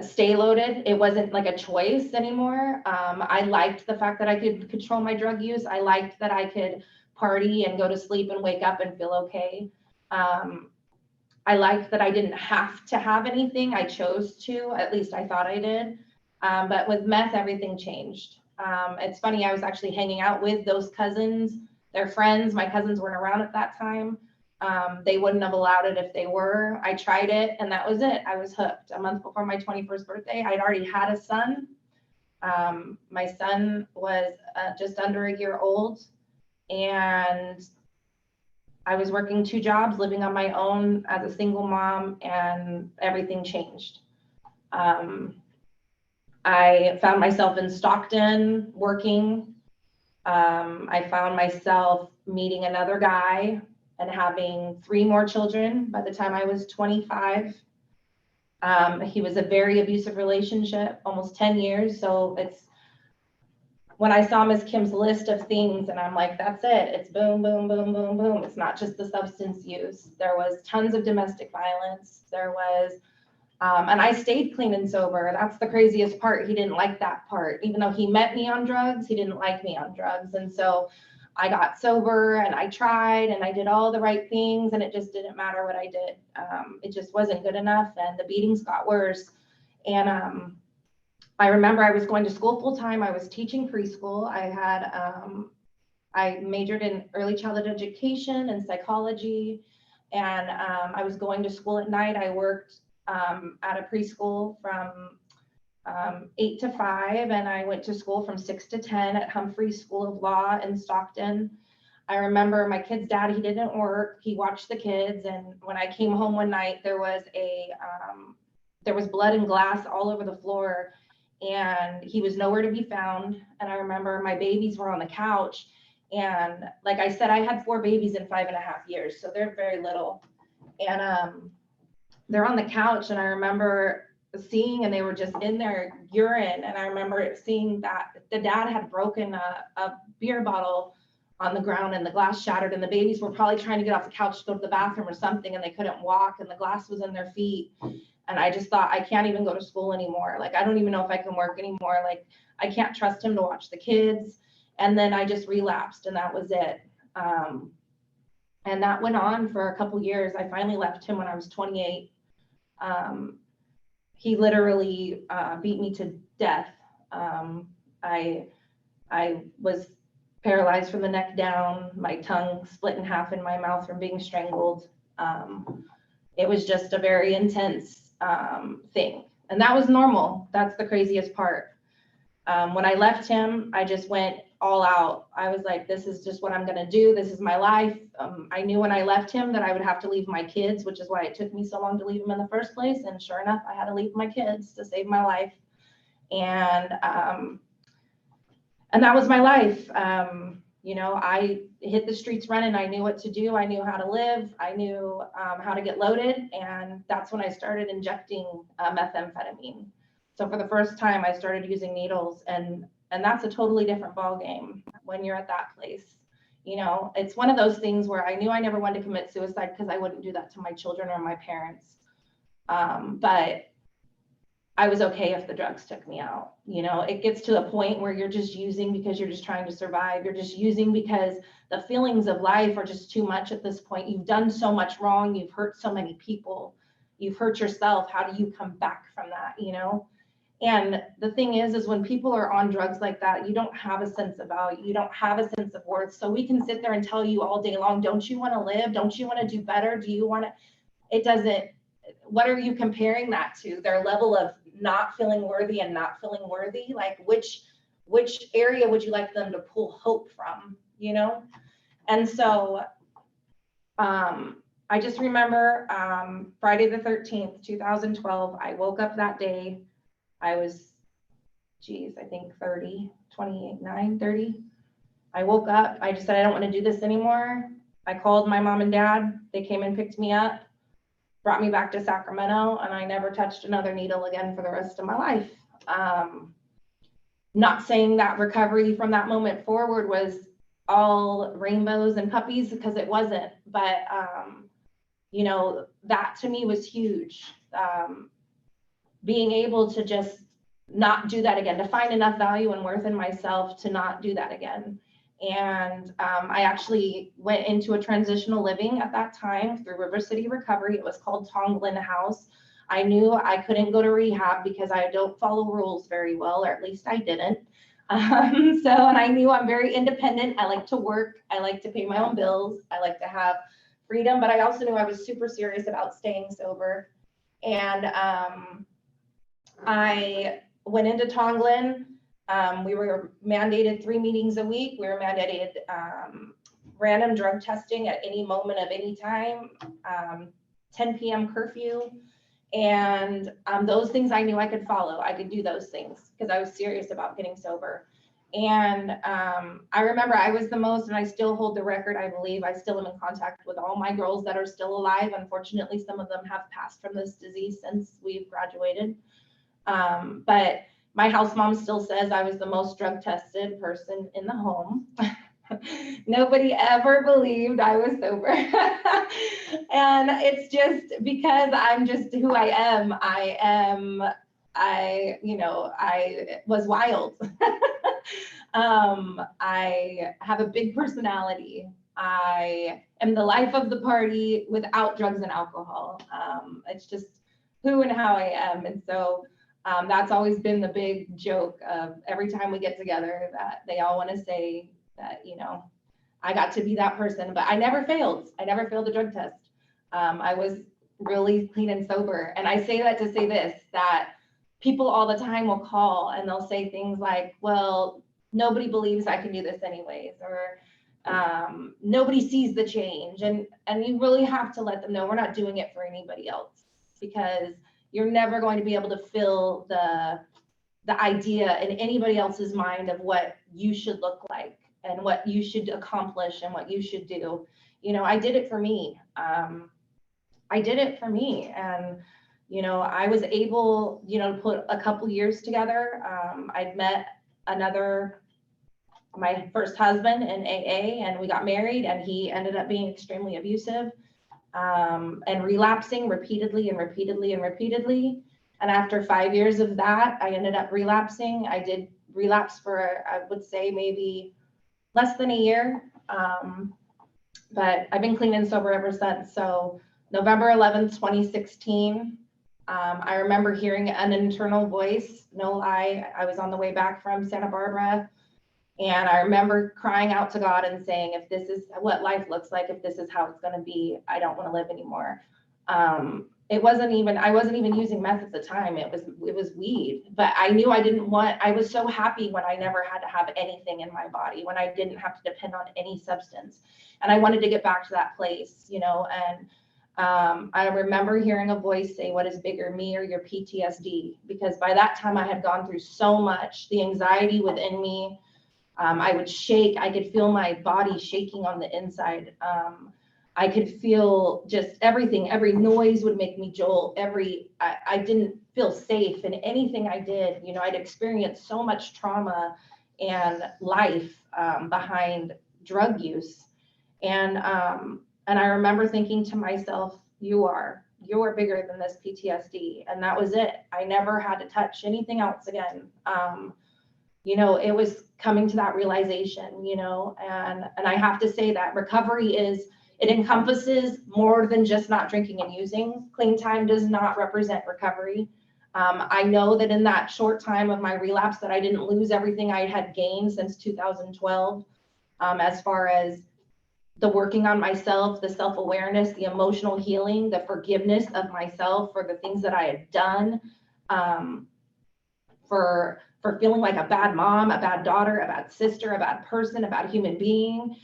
stay loaded. It wasn't like a choice anymore. I liked the fact that I could control my drug use. I liked that I could party and go to sleep and wake up and feel okay. I liked that I didn't have to have anything. I chose to, at least I thought I did. But with meth, everything changed. It's funny, I was actually hanging out with those cousins, their friends. My cousins weren't around at that time. They wouldn't have allowed it if they were. I tried it and that was it. I was hooked. A month before my 21st birthday, I'd already had a son. My son was just under a year old, and I was working 2 jobs, living on my own as a single mom, and everything changed. I found myself in Stockton working. I found myself meeting another guy and having 3 more children by the time I was 25. He was a very abusive relationship, almost 10 years. So it's, when I saw Ms. Kim's list of things, and I'm like, that's it. It's boom, boom, boom, boom, boom. It's not just the substance use. There was tons of domestic violence. There was, and I stayed clean and sober. That's the craziest part. He didn't like that part. Even though he met me on drugs, he didn't like me on drugs. And so I got sober and I tried and I did all the right things, and it just didn't matter what I did. It just wasn't good enough, and the beatings got worse. And I remember I was going to school full time. I was teaching preschool. I majored in early childhood education and psychology, and I was going to school at night. I worked at a preschool from 8 to 5, and I went to school from 6 to 10 at Humphrey School of Law in Stockton. I remember my kid's dad, he didn't work. He watched the kids, and when I came home one night, there was blood and glass all over the floor, and he was nowhere to be found. And I remember my babies were on the couch, and like I said, I had 4 babies in 5.5 years, so they're very little. And they're on the couch, and I remember seeing, and they were just in their urine, and I remember seeing that the dad had broken a beer bottle on the ground, and the glass shattered, and the babies were probably trying to get off the couch to go to the bathroom or something, and they couldn't walk, and the glass was in their feet. And I just thought, I can't even go to school anymore. Like, I don't even know if I can work anymore. Like, I can't trust him to watch the kids. And then I just relapsed, and that was it. And that went on for a couple years. I finally left him when I was 28. He literally beat me to death. I was paralyzed from the neck down, my tongue split in half in my mouth from being strangled. It was just a very intense thing. And that was normal. That's the craziest part. When I left him, I just went all out. I was like, this is just what I'm going to do. This is my life. I knew when I left him that I would have to leave my kids, which is why it took me so long to leave him in the first place. And sure enough, I had to leave my kids to save my life. And that was my life. You know, I hit the streets running. I knew what to do. I knew how to live. I knew how to get loaded. And that's when I started injecting methamphetamine. So for the first time, I started using needles, and that's a totally different ball game when you're at that place. You know, it's one of those things where I knew I never wanted to commit suicide because I wouldn't do that to my children or my parents. But I was okay if the drugs took me out. You know, it gets to a point where you're just using because you're just trying to survive. You're just using because the feelings of life are just too much at this point. You've done so much wrong. You've hurt so many people. You've hurt yourself. How do you come back from that, you know? And the thing is when people are on drugs like that, you don't have a sense of value. You don't have a sense of worth. So we can sit there and tell you all day long, don't you want to live? Don't you want to do better? Do you want to? It doesn't. What are you comparing that to? Their level of not feeling worthy and not feeling worthy? Like which area would you like them to pull hope from, you know? And so I just remember Friday the 13th, 2012, I woke up that day. I was, I think 30. I woke up, I just said, I don't want to do this anymore. I called my mom and dad. They came and picked me up, brought me back to Sacramento, and I never touched another needle again for the rest of my life. Not saying that recovery from that moment forward was all rainbows and puppies, because it wasn't, but you know, that to me was huge. Being able to just not do that again, to find enough value and worth in myself to not do that again. And I actually went into a transitional living at that time through River City Recovery. It was called Tonglin House. I knew I couldn't go to rehab because I don't follow rules very well, or at least I didn't. And I knew I'm very independent. I like to work. I like to pay my own bills. I like to have freedom, but I also knew I was super serious about staying sober. And I went into Tonglin. We were mandated 3 meetings a week. We were mandated random drug testing at any moment of any time, 10 p.m. curfew. And those things I knew I could follow. I could do those things because I was serious about getting sober. And I remember I was the most, and I still hold the record, I believe. I still am in contact with all my girls that are still alive. Unfortunately, some of them have passed from this disease since we've graduated. But my house mom still says I was the most drug tested person in the home. Nobody ever believed I was sober. And it's just because I'm just who I am. I was wild. I have a big personality. I am the life of the party without drugs and alcohol. It's just who and how I am. And so that's always been the big joke of every time we get together, that they all want to say that, you know, I got to be that person, but I never failed. I never failed a drug test. I was really clean and sober. And I say that to say this, that people all the time will call and they'll say things like, well, nobody believes I can do this anyways, or nobody sees the change. And you really have to let them know we're not doing it for anybody else, because you're never going to be able to fill the idea in anybody else's mind of what you should look like and what you should accomplish and what you should do. You know, I did it for me. And, you know, I was able, you know, to put a couple years together. I'd met my first husband in AA, and we got married, and he ended up being extremely abusive. And relapsing repeatedly. And after 5 years of that, I ended up relapsing. I did relapse for, I would say, maybe less than a year. But I've been clean and sober ever since. So November 11th, 2016, I remember hearing an internal voice, no lie. I was on the way back from Santa Barbara. And I remember crying out to God and saying, if this is what life looks like, if this is how it's going to be, I don't want to live anymore. I wasn't even using meth at the time. It was weed, but I knew I was so happy when I never had to have anything in my body, when I didn't have to depend on any substance. And I wanted to get back to that place, you know, and I remember hearing a voice say, what is bigger, me or your PTSD? Because by that time I had gone through so much, the anxiety within me, I would shake. I could feel my body shaking on the inside. I could feel just everything. Every noise would make me jolt. I didn't feel safe in anything I did. You know, I'd experienced so much trauma and life behind drug use. And I remember thinking to myself, you are bigger than this PTSD. And that was it. I never had to touch anything else again. You know, it was coming to that realization, you know, and I have to say that recovery it encompasses more than just not drinking and using. Clean time does not represent recovery. I know that in that short time of my relapse that I didn't lose everything I had gained since 2012, as far as the working on myself, the self-awareness, the emotional healing, the forgiveness of myself for the things that I had done, for feeling like a bad mom, a bad daughter, a bad sister, a bad person, a bad human being.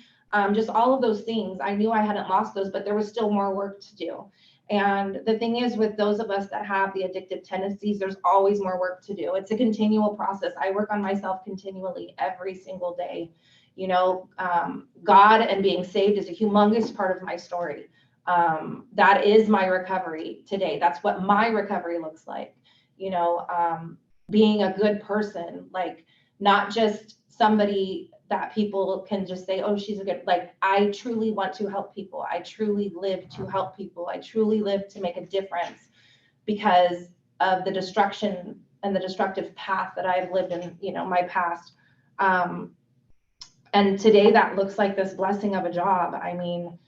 Just all of those things. I knew I hadn't lost those, but there was still more work to do. And the thing is, with those of us that have the addictive tendencies, there's always more work to do. It's a continual process. I work on myself continually every single day. You know, God and being saved is a humongous part of my story. That is my recovery today. That's what my recovery looks like. You know, being a good person, like not just somebody that people can just say, oh, she's a good, like, I truly want to help people. I truly live to help people. I truly live to make a difference because of the destruction and the destructive path that I've lived in, you know, my past. And today that looks like this blessing of a job. I mean,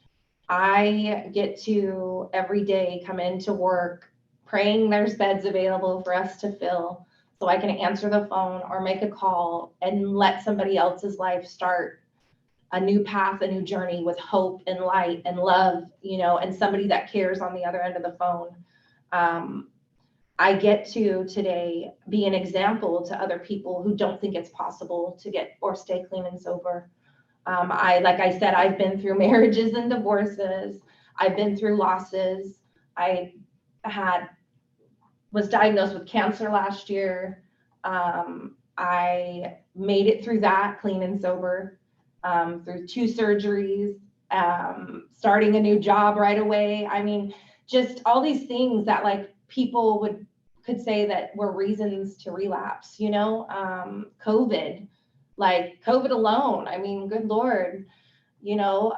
I get to every day come into work praying there's beds available for us to fill, so I can answer the phone or make a call and let somebody else's life start a new path, a new journey with hope and light and love, you know, and somebody that cares on the other end of the phone. I get to today be an example to other people who don't think it's possible to get or stay clean and sober. Like I said, I've been through marriages and divorces. I've been through losses. I was diagnosed with cancer last year. I made it through that clean and sober, through 2 surgeries, starting a new job right away. I mean, just all these things that like people could say that were reasons to relapse, you know, COVID alone. I mean, good Lord, you know,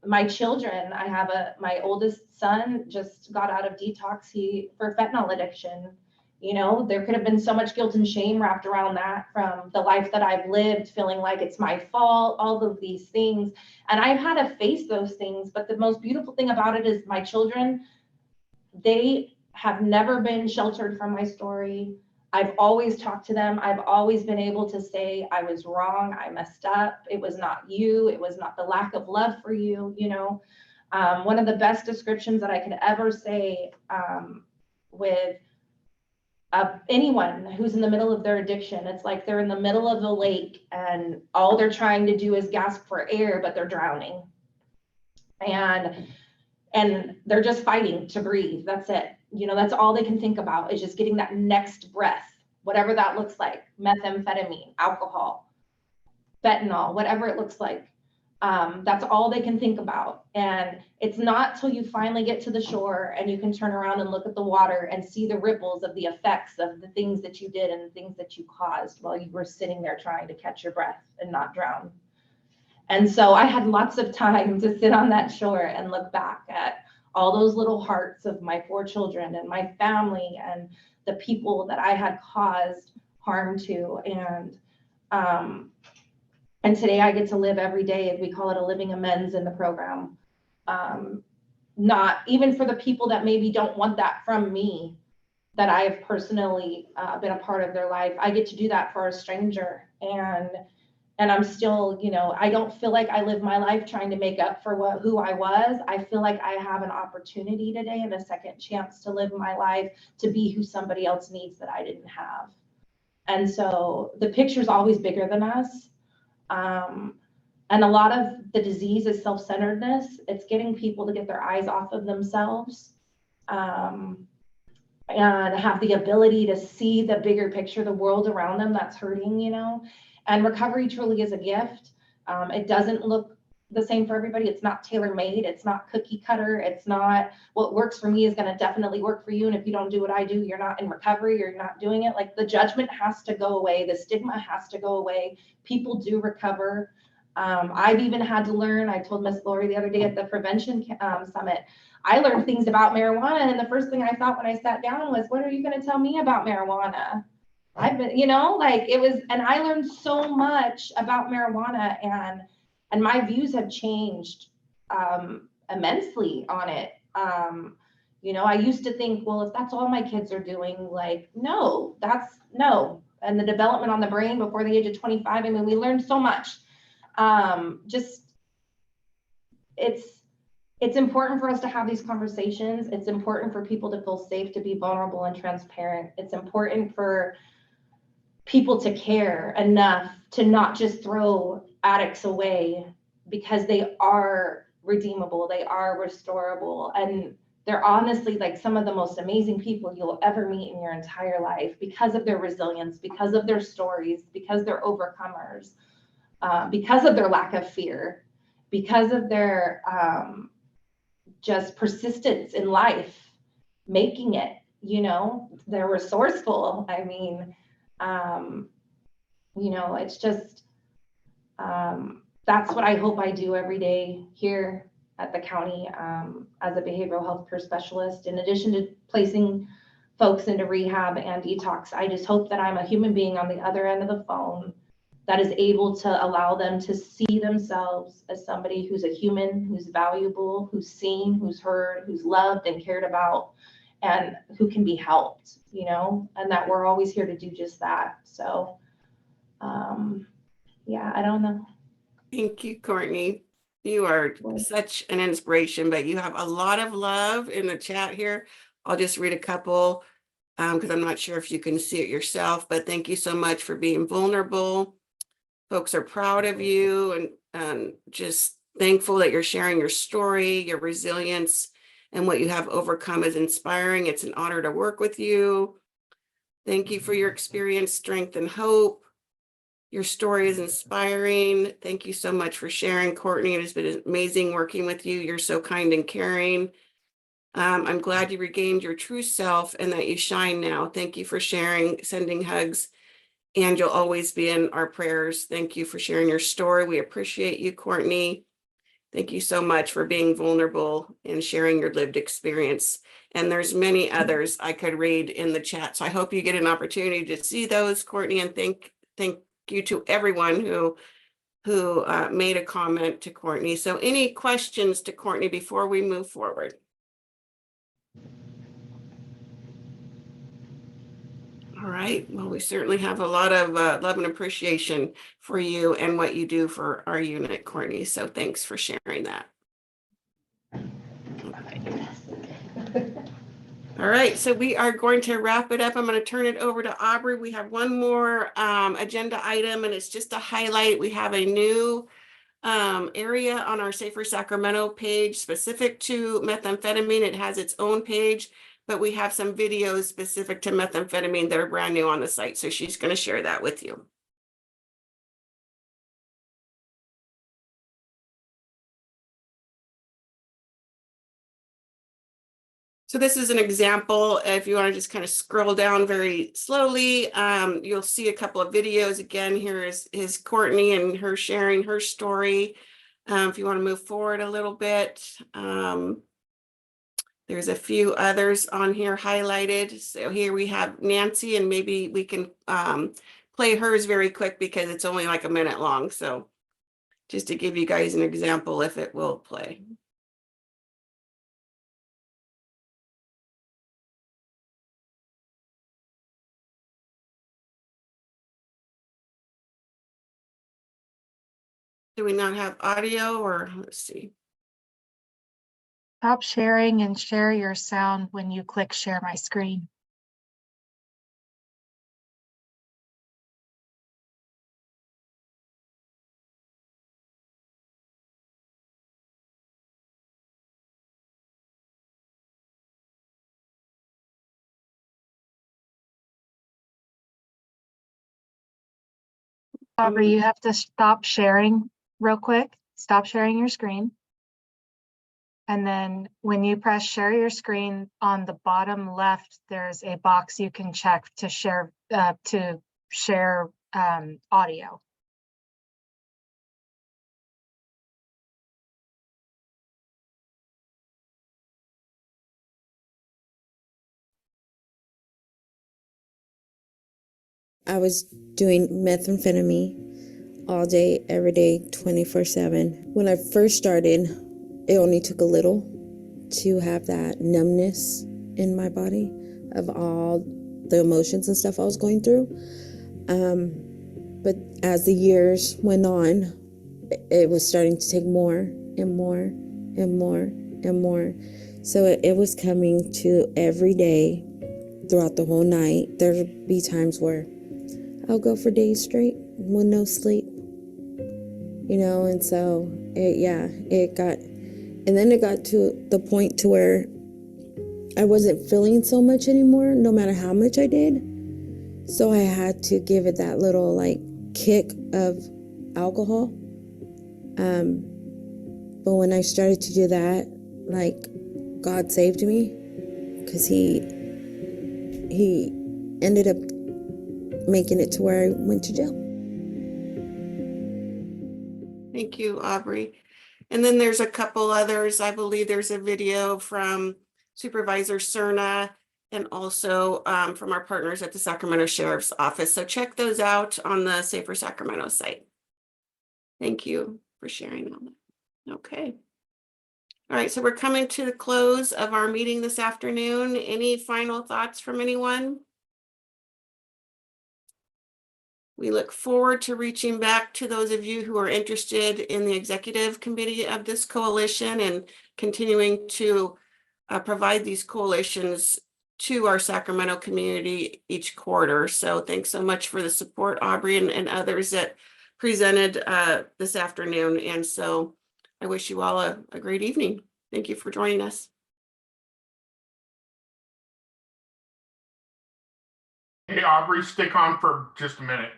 my children, my oldest son just got out of detox for fentanyl addiction. You know, there could have been so much guilt and shame wrapped around that from the life that I've lived, feeling like it's my fault, all of these things. And I've had to face those things. But the most beautiful thing about it is my children, they have never been sheltered from my story. I've always talked to them. I've always been able to say, I was wrong. I messed up. It was not you. It was not the lack of love for you. You know, one of the best descriptions that I could ever say with anyone who's in the middle of their addiction, it's like they're in the middle of the lake and all they're trying to do is gasp for air, but they're drowning. And they're just fighting to breathe. That's it. You know, that's all they can think about is just getting that next breath, whatever that looks like, methamphetamine, alcohol, fentanyl, whatever it looks like. That's all they can think about. And it's not till you finally get to the shore and you can turn around and look at the water and see the ripples of the effects of the things that you did and the things that you caused while you were sitting there trying to catch your breath and not drown. And so I had lots of time to sit on that shore and look back at all those little hearts of my 4 children and my family and the people that I had caused harm to. And today I get to live every day. We call it a living amends in the program. Not even for the people that maybe don't want that from me, that I have personally been a part of their life. I get to do that for a stranger. And I'm still, you know, I don't feel like I live my life trying to make up for who I was. I feel like I have an opportunity today and a second chance to live my life to be who somebody else needs that I didn't have. And so the picture's always bigger than us. And a lot of the disease is self-centeredness. It's getting people to get their eyes off of themselves and have the ability to see the bigger picture, the world around them that's hurting, you know. And recovery truly is a gift. It doesn't look the same for everybody. It's not tailor-made. It's not cookie cutter. It's not what works for me is going to definitely work for you. And if you don't do what I do, you're not in recovery. You're not doing it. Like, the judgment has to go away. The stigma has to go away. People do recover. I've even had to learn, I told Miss Lori the other day at the prevention summit, I learned things about marijuana. And the first thing I thought when I sat down was, what are you going to tell me about marijuana? I've been, like, it was, and I learned so much about marijuana, and my views have changed immensely on it. I used to think, well, if that's all my kids are doing, like, no. And the development on the brain before the age of 25, I mean, we learned so much. It's important for us to have these conversations. It's important for people to feel safe, to be vulnerable and transparent. It's important for people to care enough to not just throw addicts away, because they are redeemable, they are restorable, and they're honestly like some of the most amazing people you'll ever meet in your entire life, because of their resilience, because of their stories, because they're overcomers, because of their lack of fear, because of their just persistence in life, making it, they're resourceful. I mean, it's just, that's what I hope I do every day here at the county as a behavioral health care specialist. In addition to placing folks into rehab and detox, I just hope that I'm a human being on the other end of the phone that is able to allow them to see themselves as somebody who's a human, who's valuable, who's seen, who's heard, who's loved and cared about, and who can be helped, and that we're always here to do just that. So, yeah, I don't know. Thank you, Courtney. You are such an inspiration, but you have a lot of love in the chat here. I'll just read a couple because I'm not sure if you can see it yourself, but thank you so much for being vulnerable. Folks are proud of you and just thankful that you're sharing your story, your resilience, and what you have overcome is inspiring. It's an honor to work with you. Thank you for your experience, strength, and hope. Your story is inspiring. Thank you so much for sharing, Courtney. It has been amazing working with you. You're so kind and caring. I'm glad you regained your true self and that you shine now. Thank you for sharing, sending hugs, and you'll always be in our prayers. Thank you for sharing your story. We appreciate you, Courtney. Thank you so much for being vulnerable and sharing your lived experience. And there's many others I could read in the chat. So I hope you get an opportunity to see those, Courtney, and thank you to everyone who made a comment to Courtney. So any questions to Courtney before we move forward? All right. Well, we certainly have a lot of love and appreciation for you and what you do for our unit, Courtney. So thanks for sharing that. Okay. All right. So we are going to wrap it up. I'm going to turn it over to Aubrey. We have one more agenda item, and it's just a highlight. We have a new area on our Safer Sacramento page specific to methamphetamine. It has its own page, but we have some videos specific to methamphetamine that are brand new on the site. So she's going to share that with you. So this is an example. If you want to just kind of scroll down very slowly, you'll see a couple of videos. Again, here is Courtney and her sharing her story. If you want to move forward a little bit, there's a few others on here highlighted. So here we have Nancy, and maybe we can play hers very quick because it's only like a minute long. So just to give you guys an example if it will play. Do we not have audio, or let's see. Stop sharing and share your sound when you click share my screen. Aubrey, you have to stop sharing real quick. Stop sharing your screen. And then when you press share your screen on the bottom left, there's a box you can check to share audio. I was doing methamphetamine all day, every day, 24/7. When I first started, it only took a little to have that numbness in my body of all the emotions and stuff I was going through. But as the years went on, it was starting to take more and more and more and more. So it was coming to every day throughout the whole night. There'd be times where I'll go for days straight with no sleep, and so it got to the point to where I wasn't feeling so much anymore, no matter how much I did. So I had to give it that little kick of alcohol. But when I started to do that, God saved me, because he ended up making it to where I went to jail. Thank you, Aubrey. And then there's a couple others. I believe there's a video from Supervisor Cerna and also from our partners at the Sacramento Sheriff's Office. So check those out on the Safer Sacramento site. Thank you for sharing all that. Okay. All right, so we're coming to the close of our meeting this afternoon. Any final thoughts from anyone? We look forward to reaching back to those of you who are interested in the executive committee of this coalition and continuing to provide these coalitions to our Sacramento community each quarter. So thanks so much for the support, Aubrey, and others that presented this afternoon. And so I wish you all a great evening. Thank you for joining us. Hey, Aubrey, stick on for just a minute.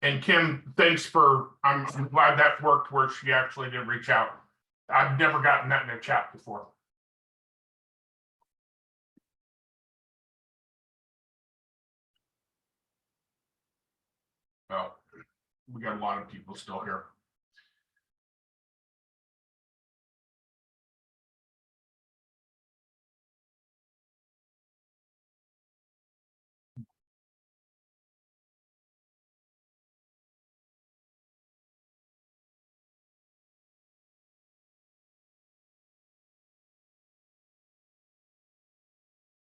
And Kim, thanks I'm glad that worked where she actually did reach out. I've never gotten that in a chat before. Well, we got a lot of people still here.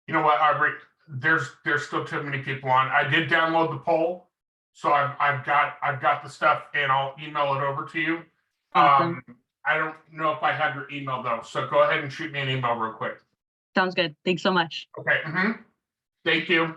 You know what, Aubrey? There's still too many people on. I did download the poll, so I've got the stuff, and I'll email it over to you. Awesome. I don't know if I have your email though, so go ahead and shoot me an email real quick. Sounds good. Thanks so much. Okay. Thank you.